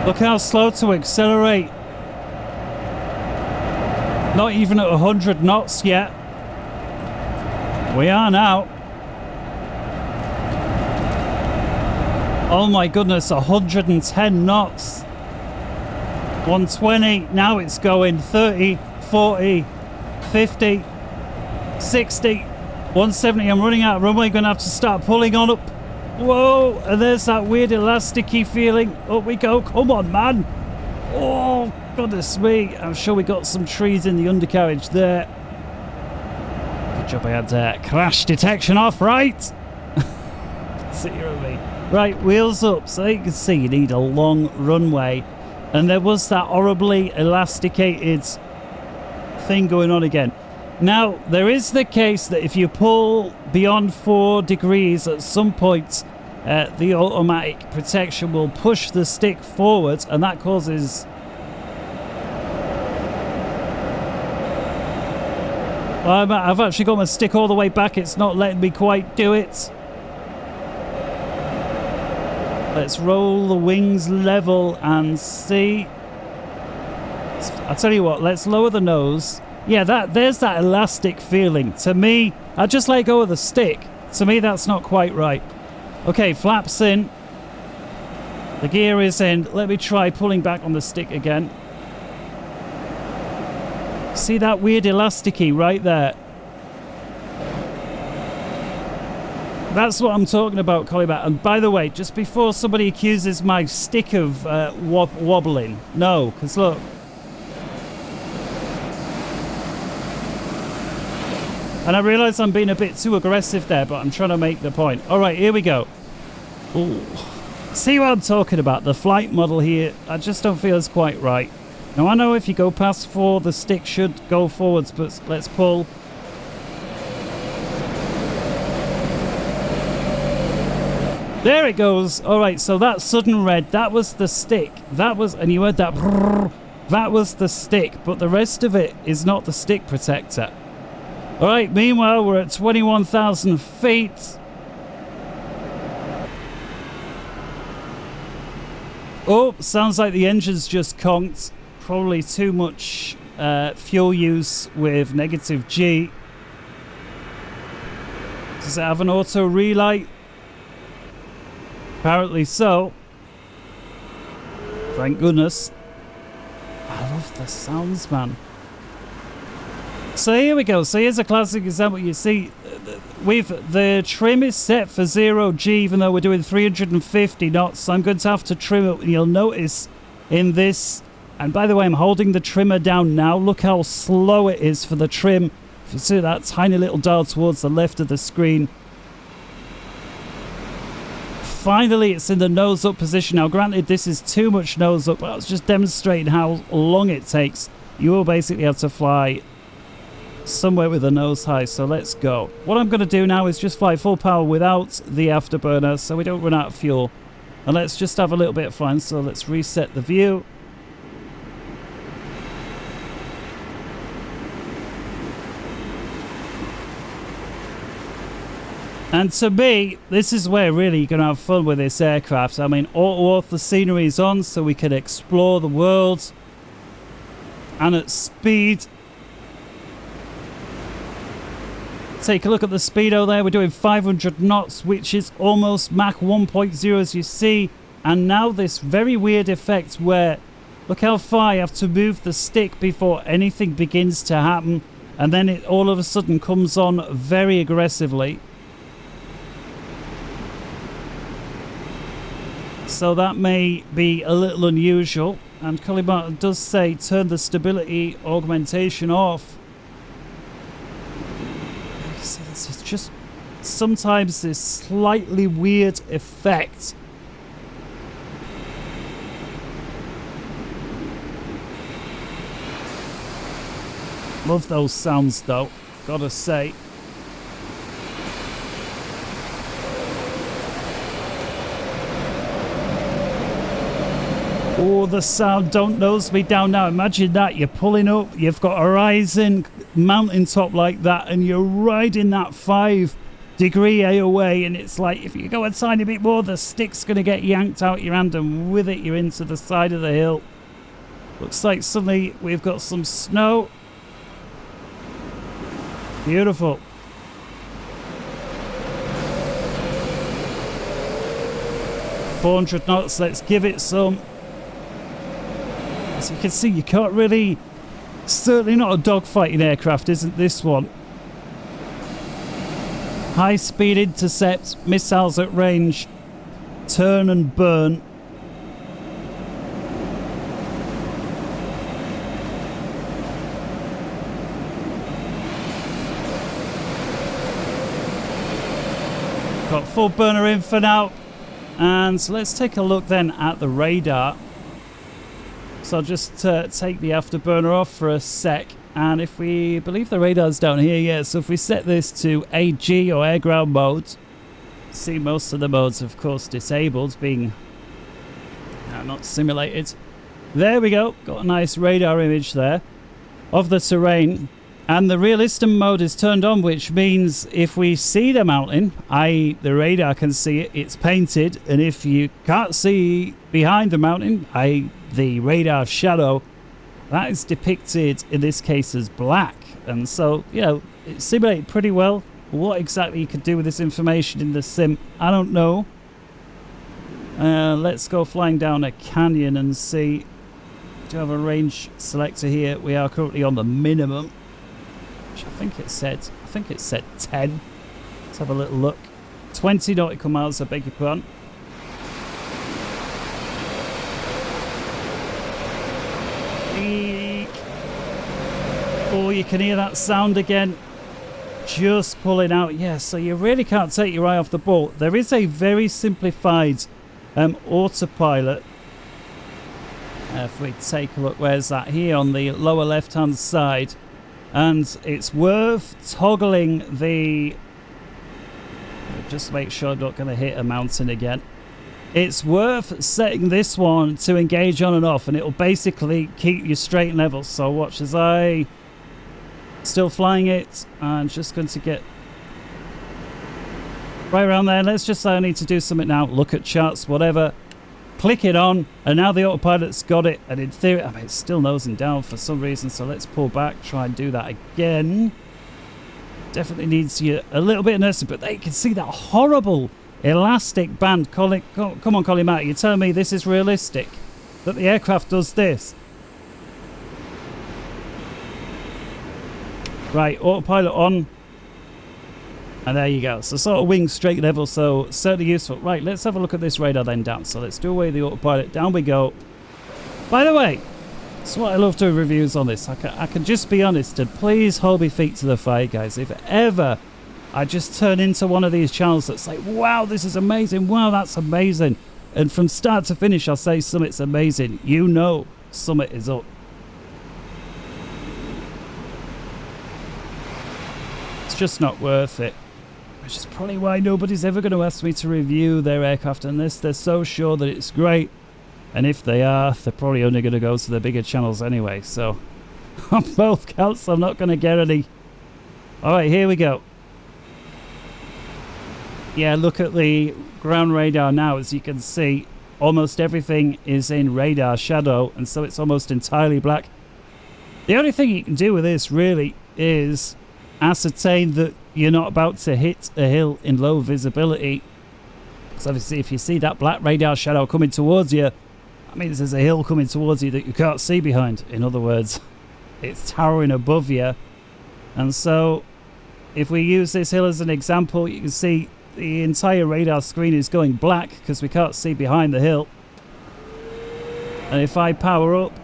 Look how slow to accelerate. Not even at 100 knots yet. We are now. Oh my goodness, 110 knots. 120. Now it's going 30, 40, 50, 60, 170. I'm running out of runway. Going to have to start pulling on up. Whoa, and there's that weird elasticy feeling. Up we go. Come on, man. Oh, goodness me. I'm sure we got some trees in the undercarriage there. Good job I had crash detection off, right? Seriously. Right, wheels up. So you can see you need a long runway. And there was that horribly elasticated thing going on again. Now, there is the case that if you pull beyond 4 degrees at some point, the automatic protection will push the stick forward, and that causes... I've actually got my stick all the way back. It's not letting me quite do it. Let's roll the wings level and see. I'll tell you what, let's lower the nose. Yeah, there's that elastic feeling. To me, I just let go of the stick. To me, that's not quite right. Okay, flaps in. The gear is in. Let me try pulling back on the stick again. See that weird elasticy right there? That's what I'm talking about, Colimata. And by the way, just before somebody accuses my stick of wobbling, no, because look. And I realise I'm being a bit too aggressive there, but I'm trying to make the point. All right, here we go. Ooh. See what I'm talking about? The flight model here, I just don't feel it's quite right. Now, I know if you go past 4, the stick should go forwards, but let's pull. There it goes. All right, so that sudden red, that was the stick. That was, and you heard that, brrr, that was the stick, but the rest of it is not the stick protector. All right, meanwhile, we're at 21,000 feet. Oh, sounds like the engine's just conked. Probably too much fuel use with negative G. Does it have an auto relight? Apparently so. Thank goodness. I love the sounds, man. So here we go. So here's a classic example. You see, the trim is set for 0G, even though we're doing 350 knots. So I'm going to have to trim it. You'll notice in this And by the way, I'm holding the trimmer down now. Look how slow it is for the trim. If you see that tiny little dial towards the left of the screen. Finally, it's in the nose up position. Now, granted, this is too much nose up, but I was just demonstrating how long it takes. You will basically have to fly somewhere with a nose high, so let's go. What I'm going to do now is just fly full power without the afterburner so we don't run out of fuel. And let's just have a little bit of fun. So let's reset the view. And to me, this is where really you're going to have fun with this aircraft. I mean, auto the scenery is on so we can explore the world. And at speed. Take a look at the speedo there. We're doing 500 knots, which is almost Mach 1.0 as you see. And now this very weird effect where, look how far you have to move the stick before anything begins to happen. And then it all of a sudden comes on very aggressively. So that may be a little unusual. And Colimata does say turn the stability augmentation off. You see, this is just sometimes this slightly weird effect. Love those sounds though, gotta say. Oh, the sound, don't nose me down now. Imagine that, you're pulling up, you've got a rising mountaintop like that, and you're riding that 5-degree AOA, and it's like, if you go a tiny bit more, the stick's going to get yanked out your hand, and with it, you're into the side of the hill. Looks like suddenly we've got some snow. Beautiful. "400 knots, let's give it some." As you can see, you can't really... Certainly not a dogfighting aircraft, isn't this one? High speed intercept, missiles at range, turn and burn. Got full burner in for now. And so let's take a look then at the radar. So I'll just take the afterburner off for a sec. And if we believe the radar's down here, yeah. So if we set this to AG or air ground mode, see most of the modes, of course, disabled, being not simulated. There we go. Got a nice radar image there of the terrain. And the realistic mode is turned on, which means if we see the mountain, i.e. the radar can see it, it's painted. And if you can't see behind the mountain, i.e. the radar shadow, that is depicted in this case as black. And so, you know, it simulated pretty well. What exactly you could do with this information in the sim, I don't know. Let's go flying down a canyon and see. Do you have a range selector here? We are currently on the minimum. I think it said 10. Let's have a little look. 20 nautical miles, I beg your pardon. Eek. Oh, you can hear that sound again. Just pulling out. Yeah, so you really can't take your eye off the ball. There is a very simplified autopilot. If we take a look, where's that? Here on the lower left-hand side. And it's worth toggling the... Just make sure I'm not going to hit a mountain again. It's worth setting this one to engage on and off, and it'll basically keep you straight and level. So watch as I... Still flying it. I'm just going to get right around there. Let's just say I need to do something now. Look at charts, whatever. Click it on, and now the autopilot's got it. And in theory, I mean, it's still nosing down for some reason. So let's pull back, try and do that again. Definitely needs you a little bit of nursing, but they can see that horrible elastic band. Come on, Colimata, you're telling me this is realistic? That the aircraft does this? Right, autopilot on. And there you go. So sort of wing straight level, so certainly useful. Right, let's have a look at this radar then down. So let's do away the autopilot. Down we go. By the way, That's what I love doing reviews on this. I can just be honest, and please hold me feet to the fire, guys. If ever I just turn into one of these channels that's like, wow, this is amazing, wow, that's amazing, and from start to finish I'll say Summit's amazing, you know Summit is up. It's just not worth it. Which is probably why nobody's ever going to ask me to review their aircraft unless they're so sure that it's great. And if they are, they're probably only going to go to the bigger channels anyway. So on both counts, I'm not going to get any. Alright, here we go. Yeah, look at the ground radar now. As you can see, almost everything is in radar shadow, and so it's almost entirely black. The only thing you can do with this really is ascertain that you're not about to hit a hill in low visibility. So obviously if you see that black radar shadow coming towards you, that means there's a hill coming towards you that you can't see behind. In other words, it's towering above you. And so if we use this hill as an example, you can see the entire radar screen is going black because we can't see behind the hill. And if I power up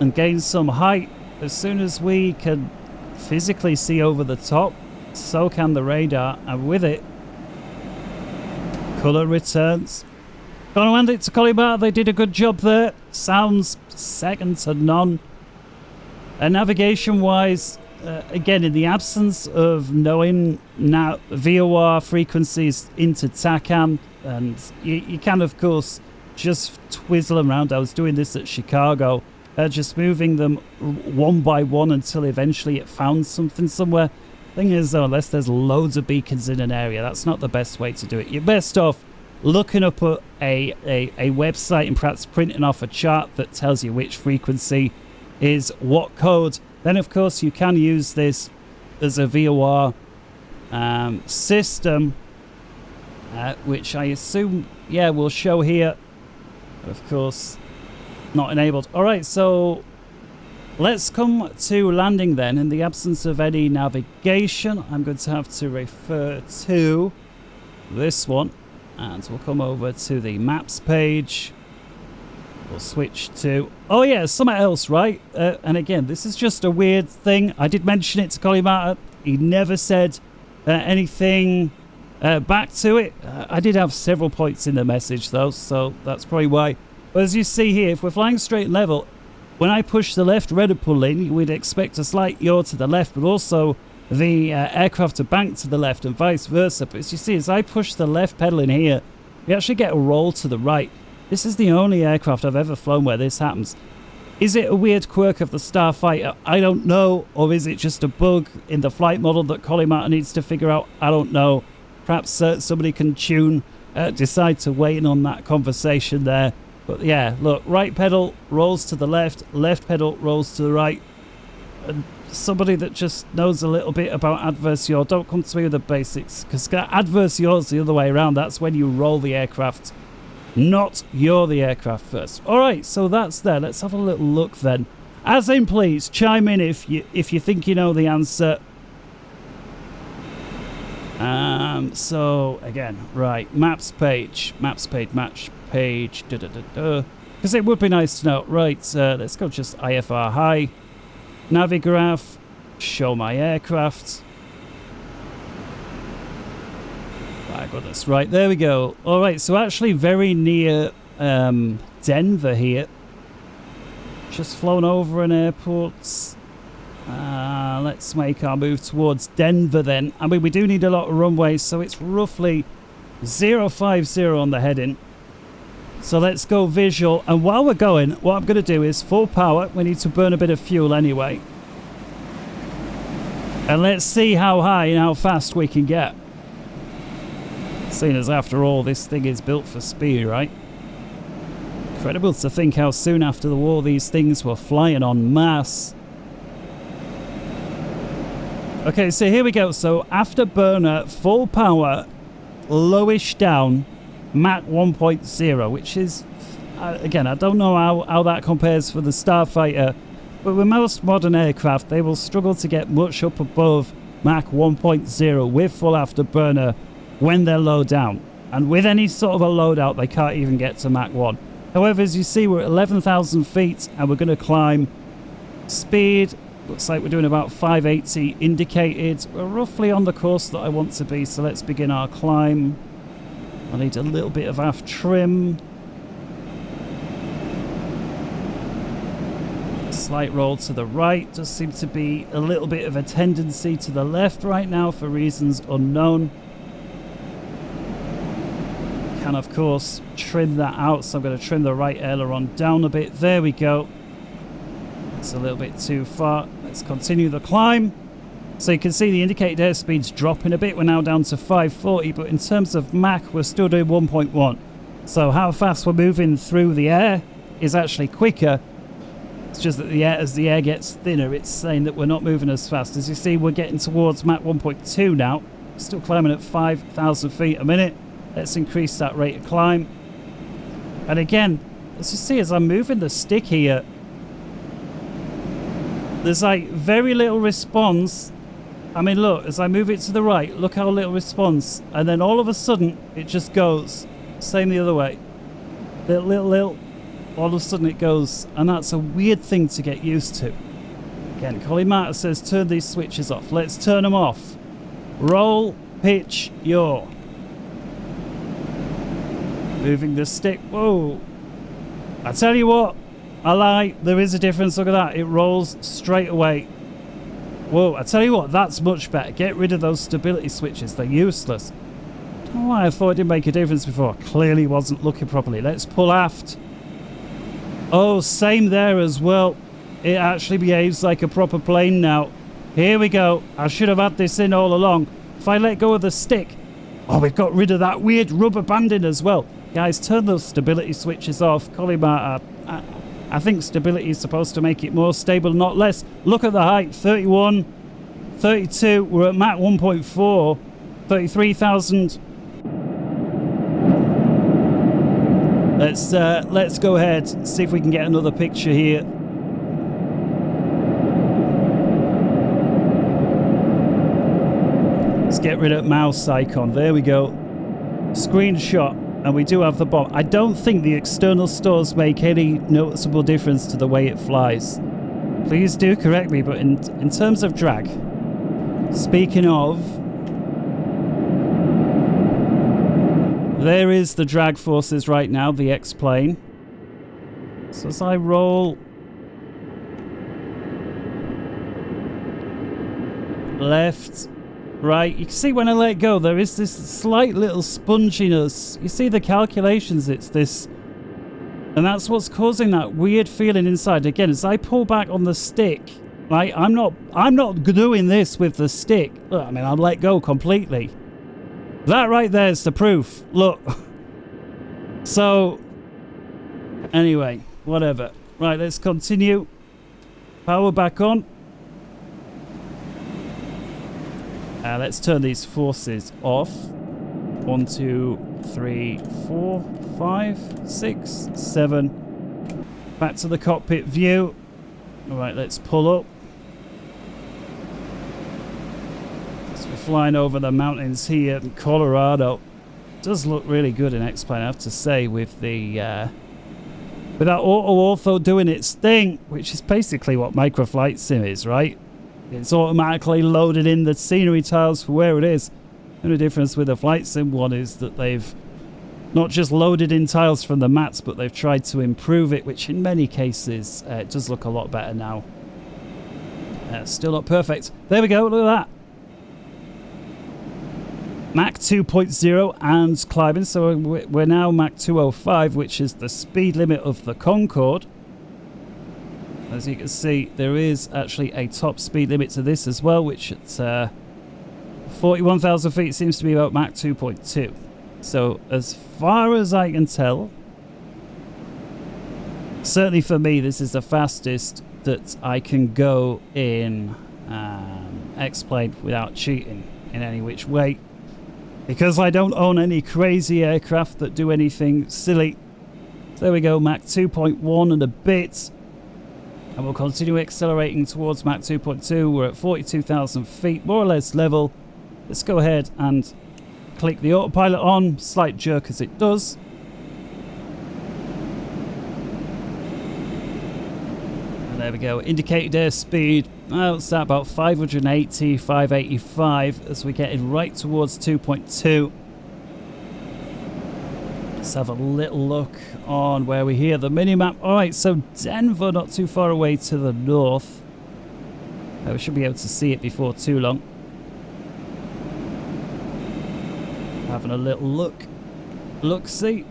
and gain some height, as soon as we can physically see over the top, so can the radar, and with it, colour returns. Gonna hand it to Colimata, they did a good job there. Sounds second to none. And navigation wise, again, in the absence of knowing now VOR frequencies into TACAN, and you can of course just twizzle them around. I was doing this at Chicago, just moving them one by one until eventually it found something somewhere. Thing is though, unless there's loads of beacons in an area, that's not the best way to do it. You're best off looking up at a website and perhaps printing off a chart that tells you which frequency is what code. Then of course you can use this as a VOR system, which I assume, yeah, will show here. Of course, not enabled. Alright, so let's come to landing then. In the absence of any navigation, I'm going to have to refer to this one, and we'll come over to the maps page. We'll switch to, oh yeah, something else, right? And again, this is just a weird thing. I did mention it to Colimata. He never said anything back to it. I did have several points in the message though, so that's probably why. But as you see here, if we're flying straight and level, when I push the left rudder pull in, we'd expect a slight yaw to the left, but also the aircraft to bank to the left and vice versa. But as you see, as I push the left pedal in here, we actually get a roll to the right. This is the only aircraft I've ever flown where this happens. Is it a weird quirk of the Starfighter? I don't know. Or is it just a bug in the flight model that Colimata needs to figure out? I don't know. Perhaps somebody can decide to weigh in on that conversation there. But yeah, look, right pedal rolls to the left, left pedal rolls to the right. And somebody that just knows a little bit about adverse yaw, don't come to me with the basics, because adverse yaw is the other way around. That's when you roll the aircraft, not yaw the aircraft first. Alright, so that's there. Let's have a little look then. As in, please chime in if you think you know the answer. So again, right, maps page, match page, because it would be nice to know. Right, let's go just IFR high, Navigraph, show my aircraft. My goodness, right, there we go. All right, so actually very near Denver here. Just flown over an airport. Let's make our move towards Denver then. I mean, we do need a lot of runways, so it's roughly 050 on the heading. So let's go visual. And while we're going, what I'm going to do is full power. We need to burn a bit of fuel anyway. And let's see how high and how fast we can get. Seeing as after all, this thing is built for speed, right? Incredible to think how soon after the war these things were flying en masse. Okay, so here we go. So after burner, full power, lowish down, Mach 1.0, which is, again, I don't know how that compares for the Starfighter, but with most modern aircraft, they will struggle to get much up above Mach 1.0 with full afterburner when they're low down. And with any sort of a loadout, they can't even get to Mach 1. However, as you see, we're at 11,000 feet, and we're going to climb Speed, looks like we're doing about 580 indicated. We're roughly on the course that I want to be, so let's begin our climb. I need a little bit of aft trim. Slight roll to the right. Does seem to be a little bit of a tendency to the left right now for reasons unknown. Can of course trim that out, so I'm going to trim the right aileron down a bit. There we go. It's a little bit too far. Let's continue the climb. So you can see the indicated airspeed's dropping a bit. We're now down to 540, but in terms of Mach, we're still doing 1.1. So how fast we're moving through the air is actually quicker. It's just that as the air gets thinner, it's saying that we're not moving as fast. As you see, we're getting towards Mach 1.2 now. Still climbing at 5,000 feet a minute. Let's increase that rate of climb. And again, as you see, as I'm moving the stick here, there's like very little response. I mean, look, as I move it to the right, look how little response. And then all of a sudden, it just goes. Same the other way. Little. All of a sudden it goes. And that's a weird thing to get used to. Again, Colimata says turn these switches off. Let's turn them off. Roll, pitch, yaw. Moving the stick. Whoa. I tell you what. I lie. There is a difference. Look at that. It rolls straight away. Whoa. I tell you what. That's much better. Get rid of those stability switches. They're useless. I don't know why I thought it didn't make a difference before. Clearly wasn't looking properly. Let's pull aft. Oh, same there as well. It actually behaves like a proper plane now. Here we go. I should have had this in all along. If I let go of the stick. Oh, we've got rid of that weird rubber banding as well. Guys, turn those stability switches off. Colimata, I think stability is supposed to make it more stable, not less. Look at the height. 31, 32. We're at Mach 1.4. 33,000. Let's go ahead, see if we can get another picture here. Let's get rid of mouse icon. There we go. Screenshot, and we do have the bomb. I don't think the external stores make any noticeable difference to the way it flies. Please do correct me, but in terms of drag, speaking of, there is the drag forces right now, the X-plane. So as I roll left, right, you can see when I let go, there is this slight little sponginess. You see the calculations, it's this, and that's what's causing that weird feeling inside. Again, as I pull back on the stick, right, I'm not doing this with the stick. Look, I mean, I'll let go completely. That right there is the proof. Look. So, anyway, whatever. Right, let's continue. Power back on. Let's turn these forces off. 1, 2, 3, 4, 5, 6, 7. Back to the cockpit view. Alright, let's pull up. We're flying over the mountains here in Colorado. Does look really good in xPlane, I have to say, with the with that auto doing its thing, which is basically what Microflight Sim is, right? It's automatically loaded in the scenery tiles for where it is. The only difference with the Flight Sim one is that they've not just loaded in tiles from the mats, but they've tried to improve it, which in many cases it does look a lot better now. Still not perfect. There we go, look at that. Mach 2.0 and climbing, so we're now Mach 205, which is the speed limit of the Concorde. As you can see, there is actually a top speed limit to this as well, which at 41,000 feet seems to be about Mach 2.2. So as far as I can tell, certainly for me, this is the fastest that I can go in xPlane without cheating in any which way. Because I don't own any crazy aircraft that do anything silly. There we go, Mach 2.1 and a bit. And we'll continue accelerating towards Mach 2.2. We're at 42,000 feet, more or less level. Let's go ahead and click the autopilot on. Slight jerk as it does. And There we go. Indicated airspeed. Well, it's at about 580, 585 as we're getting right towards 2.2. Let's have a little look on where we hear the minimap. Alright, so Denver not too far away to the north. We should be able to see it before too long. Having a little look. Look-see.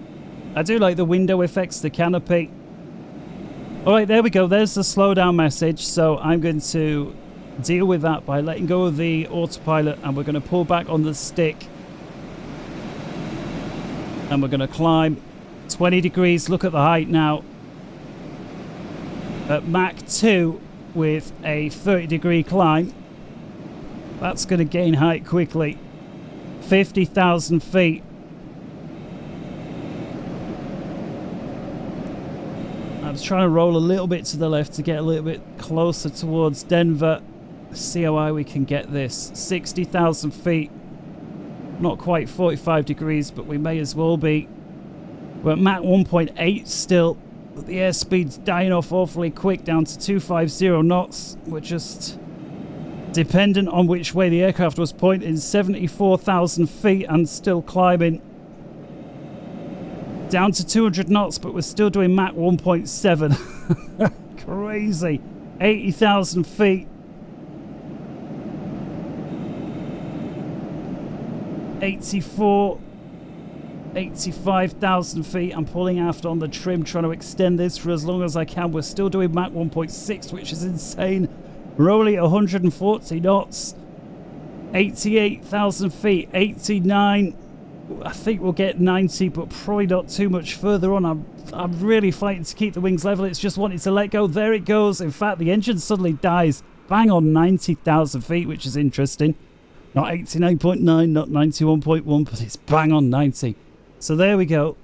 I do like the window effects, the canopy. Alright, there we go. There's the slowdown message. So I'm going to deal with that by letting go of the autopilot, and we're going to pull back on the stick. And we're going to climb 20 degrees. Look at the height now. At Mach 2 with a 30-degree climb. That's going to gain height quickly. 50,000 feet. I was trying to roll a little bit to the left to get a little bit closer towards Denver. See how high we can get this. 60,000 feet. Not quite 45 degrees, but we may as well be. We're at Mach 1.8 still. But the airspeed's dying off awfully quick, down to 250 knots. We're just dependent on which way the aircraft was pointing. 74,000 feet and still climbing. Down to 200 knots, but we're still doing Mach 1.7. Crazy. 80,000 feet. 84, 85,000 feet. I'm pulling aft on the trim, trying to extend this for as long as I can. We're still doing Mach 1.6, which is insane. We're only at 140 knots. 88,000 feet, 89. I think we'll get 90, but probably not too much further on. I'm really fighting to keep the wings level. It's just wanting to let go. There it goes. In fact, the engine suddenly dies. Bang on 90,000 feet, which is interesting. Not 89.9, not 91.1, but it's bang on 90. So there we go.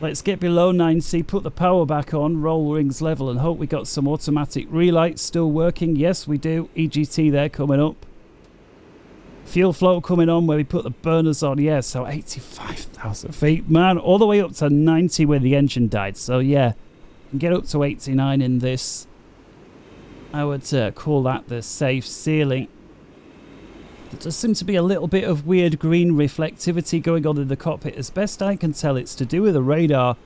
Let's get below 90, put the power back on, roll wings level, and hope we got some automatic relights still working. Yes, we do. EGT there coming up. Fuel flow coming on where we put the burners on. Yeah, so 85,000 feet. Man, all the way up to 90 where the engine died. So yeah, can get up to 89 in this. I would call that the safe ceiling. There does seem to be a little bit of weird green reflectivity going on in the cockpit. As best I can tell, it's to do with the radar.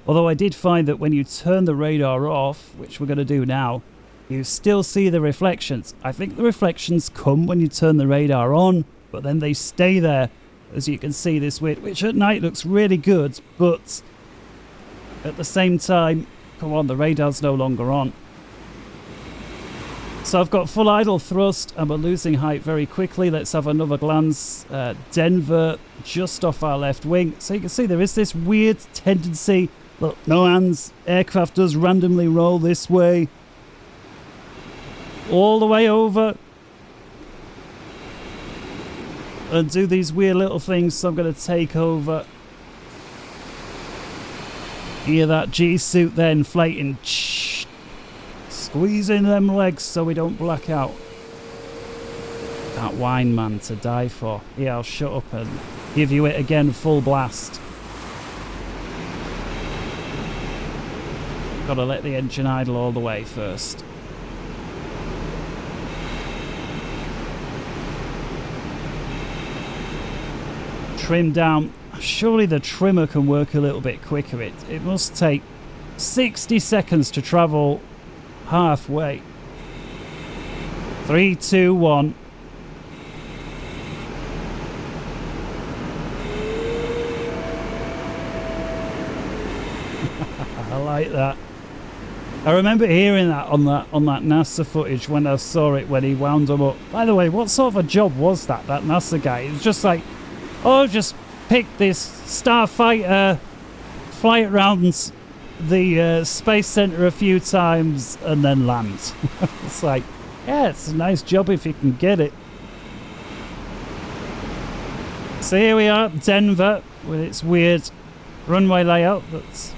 Although I did find that when you turn the radar off, which we're going to do now, you still see the reflections. I think the reflections come when you turn the radar on, but then they stay there, as you can see this weird, which at night looks really good, but at the same time, come on, the radar's no longer on. So I've got full idle thrust and we're losing height very quickly. Let's have another glance. Denver just off our left wing. So you can see there is this weird tendency. Look, no hands. Aircraft does randomly roll this way. All the way over. And do these weird little things. So I'm going to take over. Hear that G-suit there inflating. Squeezing them legs so we don't black out. That wine man to die for. Yeah, I'll shut up and give you it again full blast. Gotta let the engine idle all the way first. Trim down. Surely the trimmer can work a little bit quicker. It must take 60 seconds to travel halfway. 3, 2, 1. I like that. I remember hearing that on that NASA footage when I saw it when he wound them up. By the way, what sort of a job was that NASA guy? It was just like, oh, just pick this Starfighter, fly it around the Space Center a few times and then land. It's like, yeah, it's a nice job if you can get it. So here we are, Denver, with its weird runway layout that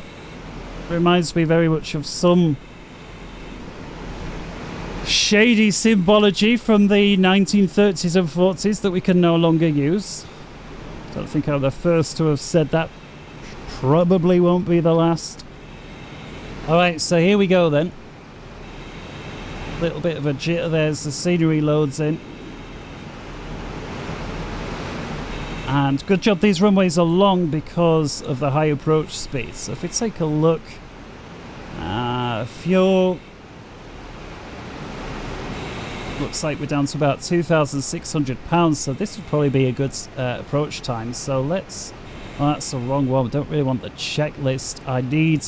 reminds me very much of some shady symbology from the 1930s and 40s that we can no longer use. Don't think I'm the first to have said that. Probably won't be the last. Alright, so here we go then. Little bit of a jitter there as the scenery loads in. And good job these runways are long because of the high approach speed. So if we take a look, fuel, looks like we're down to about 2,600 pounds. So this would probably be a good approach time. So let's, oh, that's the wrong one. We don't really want the checklist. I need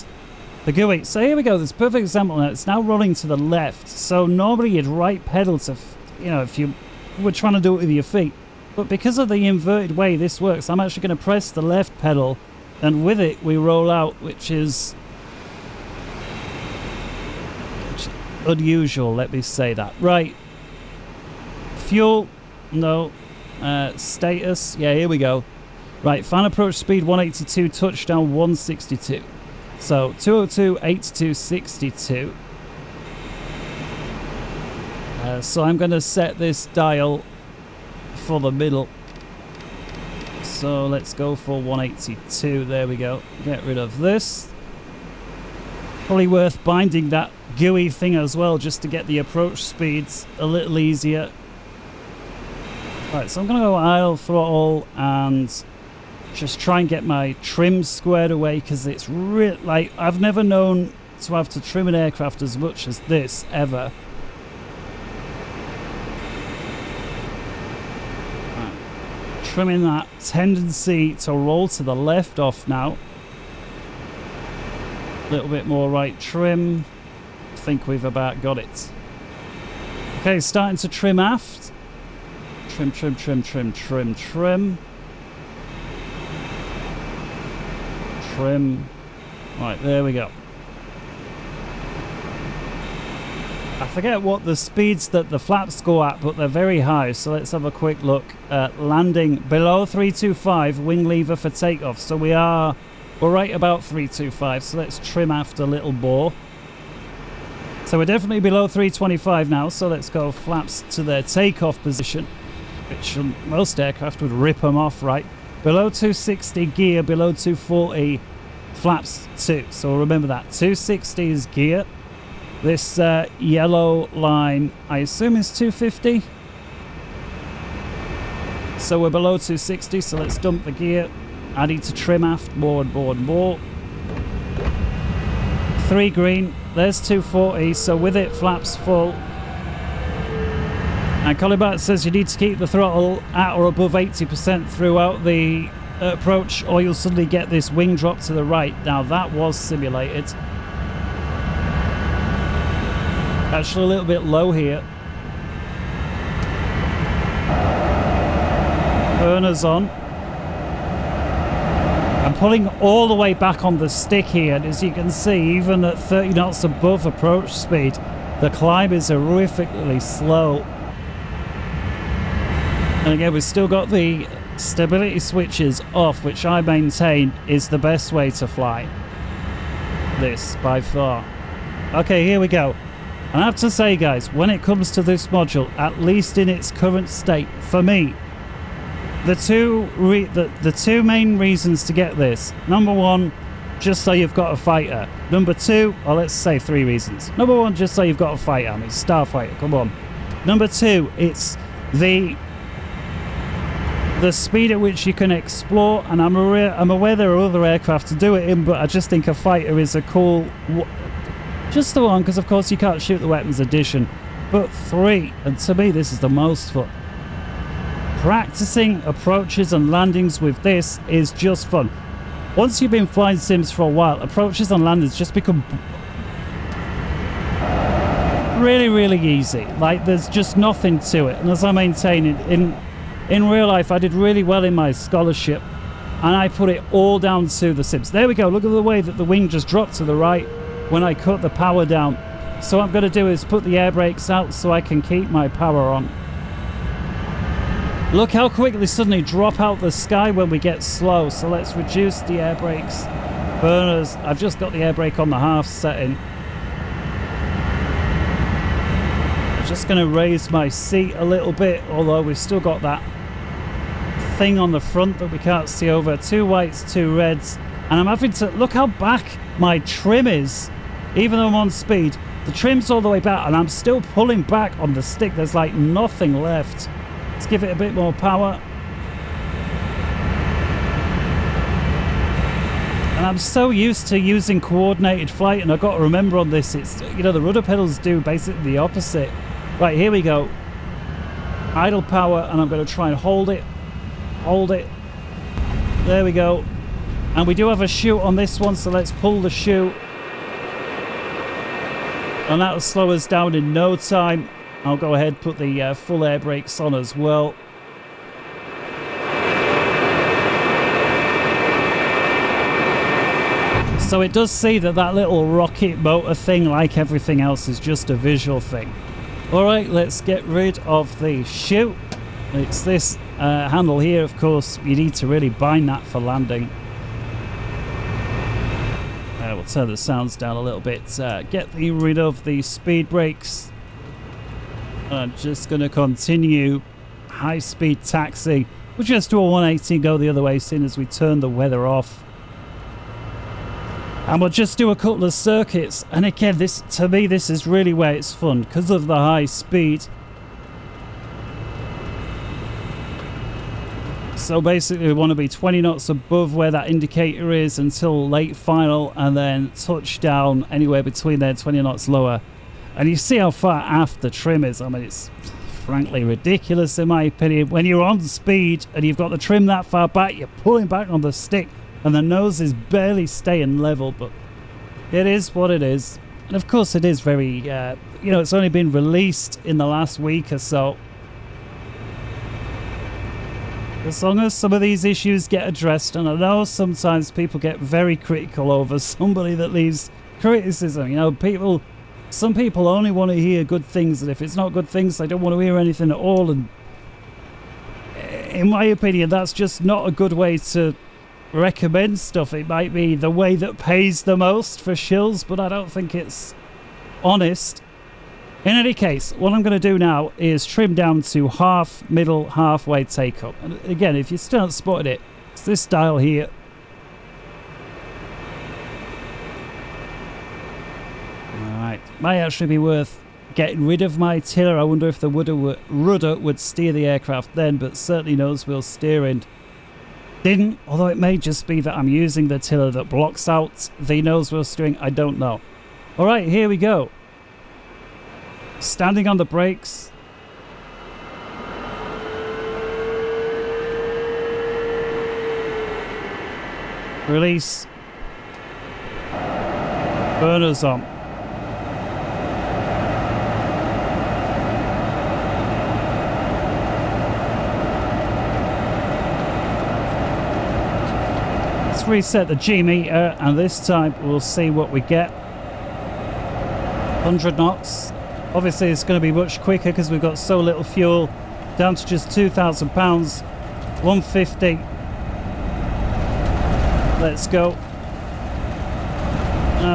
the GUI. So here we go. This perfect example now. It's now rolling to the left. So normally you'd right pedal to, you know, if you were trying to do it with your feet. But because of the inverted way this works, I'm actually going to press the left pedal, and with it we roll out, which is unusual, let me say that. Right. Fuel, no. Status, yeah, here we go. Right, fan approach speed 182, touchdown 162. So 202, 82, 62. So I'm going to set this dial for the middle. So let's go for 182. There we go. Get rid of this. Probably worth binding that GUI thing as well, just to get the approach speeds a little easier. Right, so I'm going to go idle throttle and just try and get my trim squared away, because it's like I've never known to have to trim an aircraft as much as this ever. Right. Trimming that tendency to roll to the left off now. A little bit more right trim. I think we've about got it. Okay, starting to trim aft. Trim, trim, trim, trim, trim, trim. Trim. Right, there we go. I forget what the speeds that the flaps go at, but they're very high. So let's have a quick look at landing below 325, wing lever for takeoff. So we're right about 325. So let's trim aft a little more. So we're definitely below 325 now. So let's go flaps to their takeoff position, which most aircraft would rip them off, right? Below 260 gear, below 240 flaps 2. So remember that 260 is gear. This yellow line, I assume, is 250. So we're below 260. So let's dump the gear. I need to trim aft more and more and more. 3 green. There's 240. So with it, flaps full. And Colimata says you need to keep the throttle at or above 80% throughout the approach, or you'll suddenly get this wing drop to the right. Now that was simulated. Actually a little bit low here. Burners on. I'm pulling all the way back on the stick here, and as you can see, even at 30 knots above approach speed, the climb is horrifically slow. And again, we've still got the stability switches off, which I maintain is the best way to fly this by far. Okay, here we go. And I have to say, guys, when it comes to this module, at least in its current state, for me, the two main reasons to get this. Number one, just so you've got a fighter. Number two, or let's say 3 reasons. Number one, just so you've got a fighter. I mean, Starfighter, come on. Number two, it's the speed at which you can explore, and I'm aware there are other aircraft to do it in, but I just think a fighter is a cool, just the one, because of course you can't shoot the weapons addition. But 3, and to me this is the most fun. Practicing approaches and landings with this is just fun. Once you've been flying sims for a while, approaches and landings just become really, really easy. Like, there's just nothing to it. And as I maintain, in real life, I did really well in my scholarship, and I put it all down to the sims. There we go. Look at the way that the wing just dropped to the right when I cut the power down. So what I'm going to do is put the air brakes out so I can keep my power on. Look how quickly they suddenly drop out the sky when we get slow. So let's reduce the air brakes. Burners. I've just got the air brake on the half setting. I'm just going to raise my seat a little bit, although we've still got that thing on the front that we can't see over. 2 whites, 2 reds. And I'm having to look how back my trim is. Even though I'm on speed, The trim's all the way back and I'm still pulling back on the stick. There's like nothing left. Let's give it a bit more power. And I'm so used to using coordinated flight, and I've got to remember on this, it's, you know, the rudder pedals do basically the opposite. Right, here we go. Idle power, and I'm going to try and hold it. Hold it. There we go. And we do have a chute on this one, so let's pull the chute. And that'll slow us down in no time. I'll go ahead and put the full air brakes on as well. So it does see that that little rocket motor thing, like everything else, is just a visual thing. Alright, let's get rid of the chute. It's this handle here, of course. You need to really bind that for landing. We'll turn the sounds down a little bit. Get rid of the speed brakes. I'm just going to continue high-speed taxi. We'll just do a 180 and go the other way as soon as we turn the weather off. And we'll just do a couple of circuits. And again, this, to me, this is really where it's fun because of the high speed. So basically we want to be 20 knots above where that indicator is until late final, and then touchdown anywhere between there, 20 knots lower. And you see how far aft the trim is. I mean, it's frankly ridiculous in my opinion. When you're on speed and you've got the trim that far back, you're pulling back on the stick and the nose is barely staying level, but it is what it is. And of course it is very, you know, it's only been released in the last week or so. As long as some of these issues get addressed, and I know sometimes people get very critical over somebody that leaves criticism. You know, some people only want to hear good things, and if it's not good things, they don't want to hear anything at all. And in my opinion, that's just not a good way to recommend stuff. It might be the way that pays the most for shills, but I don't think it's honest. In any case, what I'm going to do now is trim down to half, middle, halfway takeoff. And again, if you still haven't spotted it, it's this dial here. Alright, might actually be worth getting rid of my tiller. I wonder if the rudder would steer the aircraft then, but certainly nose wheel steering didn't, although it may just be that I'm using the tiller that blocks out the nose wheel steering. I don't know. Alright, here we go. Standing on the brakes. Release. Burners on. Let's reset the G meter, and this time we'll see what we get. 100 knots. Obviously it's going to be much quicker because we've got so little fuel. Down to just 2,000 pounds. 150. Let's go.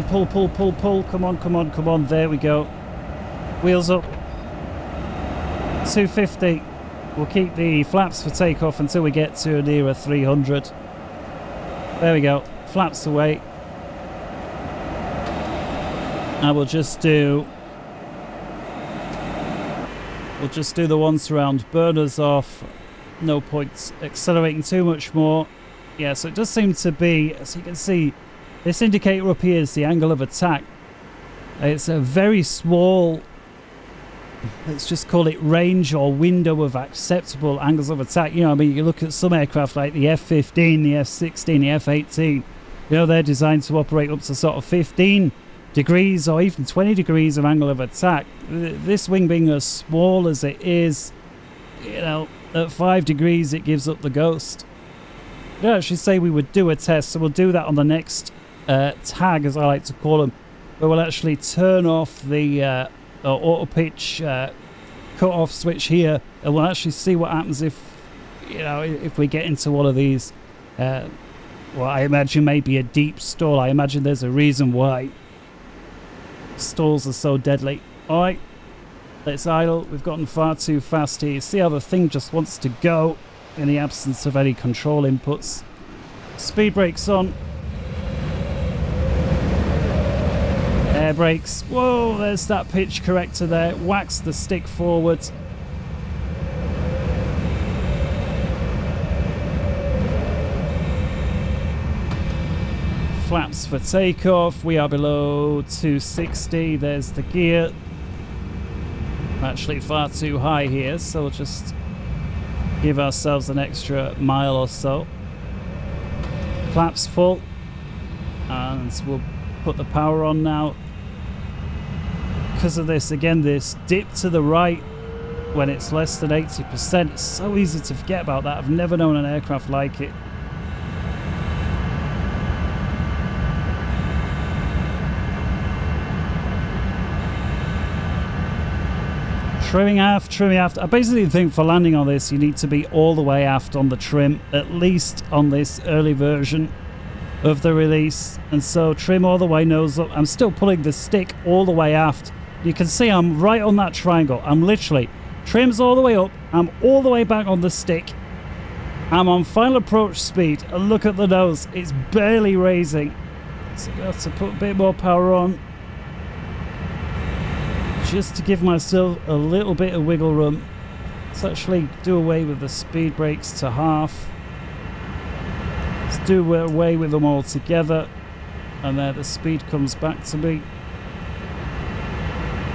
Pull, pull, pull, pull. Come on, come on, come on. There we go. Wheels up. 250. We'll keep the flaps for takeoff until we get to nearer 300. There we go. Flaps away. And we'll just do the ones around. Burners off. No point accelerating too much more. Yeah, so it does seem to be, as you can see, this indicator up here is the angle of attack. It's a very small, let's just call it range or window of acceptable angles of attack. You know, I mean, you look at some aircraft like the F-15, the F-16, the F-18, you know, they're designed to operate up to sort of 15 degrees or even 20 degrees of angle of attack. This wing being as small as it is, you know, at 5 degrees it gives up the ghost. I don't actually say we would do a test, so we'll do that on the next tag, as I like to call them, where we'll actually turn off the auto pitch cut off switch here, and we'll actually see what happens if, you know, if we get into one of these well, I imagine maybe a deep stall. I imagine there's a reason why stalls are so deadly. Alright, let's idle. We've gotten far too fast here. See how the thing just wants to go in the absence of any control inputs. Speed brakes on. Air brakes. Whoa, there's that pitch corrector there. Whacks the stick forward. Flaps for takeoff. We are below 260. There's the gear. Actually far too high here, so we'll just give ourselves an extra mile or so. Flaps full. And we'll put the power on now. Because of this, again, this dip to the right when it's less than 80%. It's so easy to forget about that. I've never known an aircraft like it. Trimming aft, trimming aft. I basically think for landing on this, you need to be all the way aft on the trim, at least on this early version of the release. And so trim all the way, nose up. I'm still pulling the stick all the way aft. You can see I'm right on that triangle. I'm literally, trim's all the way up. I'm all the way back on the stick. I'm on final approach speed. And look at the nose. It's barely raising. So I have to put a bit more power on. Just to give myself a little bit of wiggle room. Let's actually do away with the speed brakes to half. Let's do away with them all together. And there the speed comes back to me.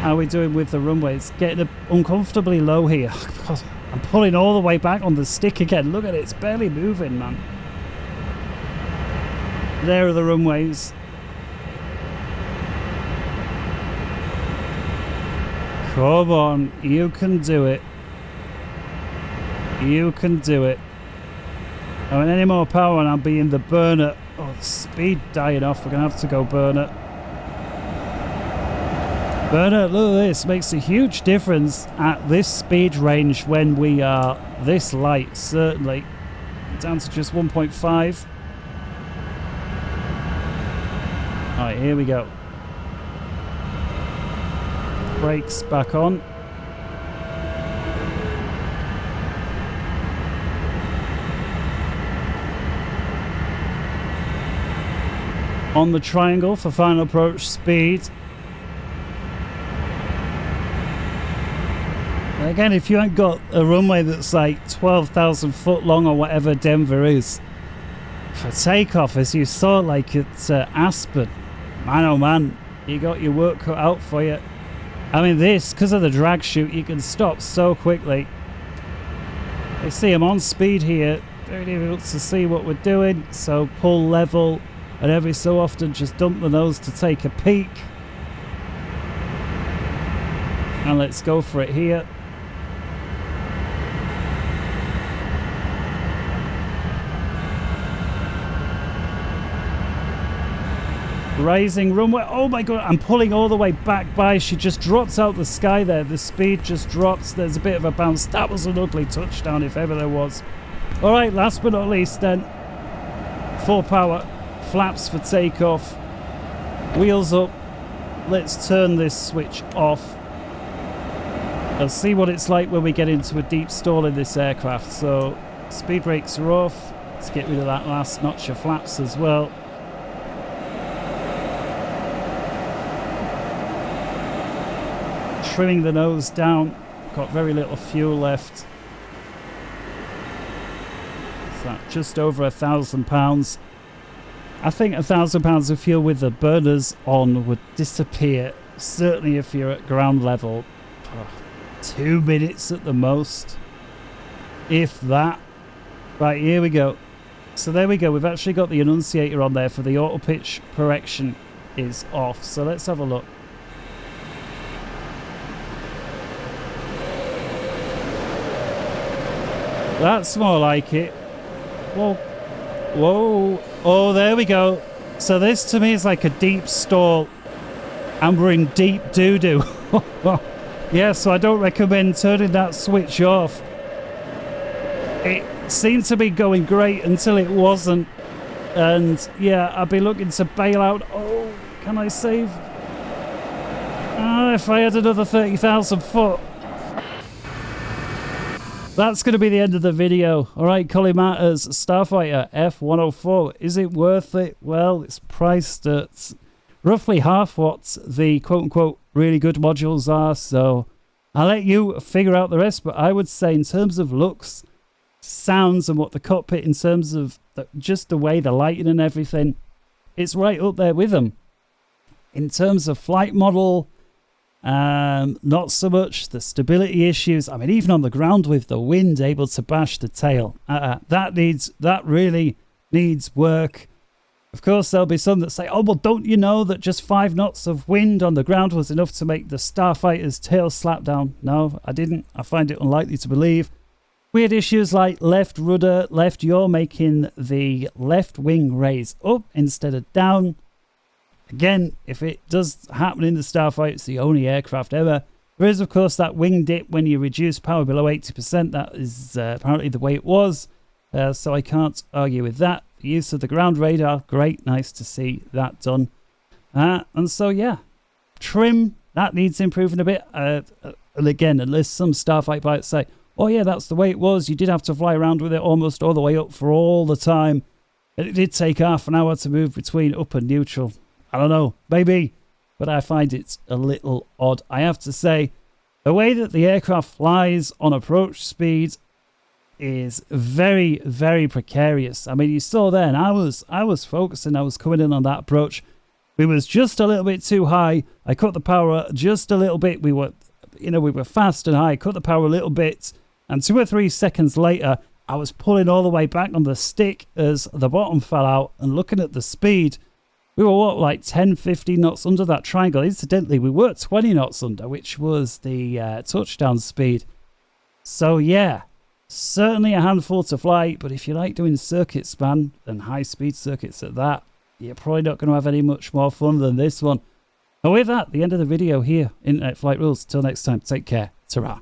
How are we doing with the runway? It's getting uncomfortably low here. God, I'm pulling all the way back on the stick again. Look at it, it's barely moving, man. There are the runways. Come on, you can do it. You can do it. I mean, any more power and I'll be in the burner. Oh, the speed dying off. We're going to have to go burner. Burner, look at this. Makes a huge difference at this speed range when we are this light, certainly. Down to just 1.5. All right, here we go. Brakes back on. On the triangle for final approach speed. And again, if you ain't got a runway that's like 12,000 foot long or whatever Denver is, for takeoff, as you saw like at Aspen, man oh man, you got your work cut out for you. I mean, this, because of the drag chute, you can stop so quickly. You see I'm on speed here. Very difficult to see what we're doing. So pull level, and every so often just dump the nose to take a peek. And let's go for it here. Rising runway. Oh my god, I'm pulling all the way back by. She just drops out the sky there. The speed just drops. There's a bit of a bounce. That was an ugly touchdown if ever there was. All right, last but not least then. Full power. Flaps for takeoff. Wheels up. Let's turn this switch off. I'll see what it's like when we get into a deep stall in this aircraft. So speed brakes are off. Let's get rid of that last notch of flaps as well. Trimming the nose down. Got very little fuel left. So just over £1,000. I think £1,000 of fuel with the burners on would disappear. Certainly if you're at ground level. 2 minutes at the most. If that. Right, here we go. So there we go. We've actually got the annunciator on there for the auto pitch correction is off. So let's have a look. That's more like it. Whoa. Whoa. Oh, there we go. So this to me is like a deep stall. And we're in deep doo-doo. Yeah, so I don't recommend turning that switch off. It seemed to be going great until it wasn't. And yeah, I'd be looking to bail out. Oh, can I save? If I had another 30,000 foot. That's going to be the end of the video. Alright, Colimata's Starfighter F-104. Is it worth it? Well, it's priced at roughly half what the quote-unquote really good modules are, so I'll let you figure out the rest. But I would say in terms of looks, sounds, and what the cockpit, in terms of just the way the lighting and everything, it's right up there with them. In terms of flight model, not so much. The stability issues, I mean, even on the ground with the wind able to bash the tail, that really needs work. Of course, there'll be some that say, oh, well, don't you know that just 5 knots of wind on the ground was enough to make the Starfighter's tail slap down? No, I didn't. I find it unlikely to believe. Weird issues like left rudder, left yaw, making the left wing raise up instead of down. Again, if it does happen in the Starfighter, it's the only aircraft ever. There is, of course, that wing dip when you reduce power below 80%. That is apparently the way it was. So I can't argue with that. The use of the ground radar, great, nice to see that done. And so, yeah, trim, that needs improving a bit. And again, unless some Starfighter pilots say, oh yeah, that's the way it was, you did have to fly around with it almost all the way up for all the time. And it did take half an hour to move between up and neutral. I don't know, maybe, but I find it a little odd. I have to say, the way that the aircraft flies on approach speed is very, very precarious. I mean, you saw there, and I was focusing, I was coming in on that approach. We was just a little bit too high. I cut the power just a little bit. We were fast and high. Cut the power a little bit, and 2 or 3 seconds later, I was pulling all the way back on the stick as the bottom fell out. And looking at the speed, we were what, like 10, 15 knots under that triangle. Incidentally, we were 20 knots under, which was the touchdown speed. So yeah. Certainly a handful to fly, but if you like doing circuit span and high-speed circuits at that, you're probably not going to have any much more fun than this one. And with that, the end of the video here, Internet Flight Rules. Till next time, take care. Ta-ra.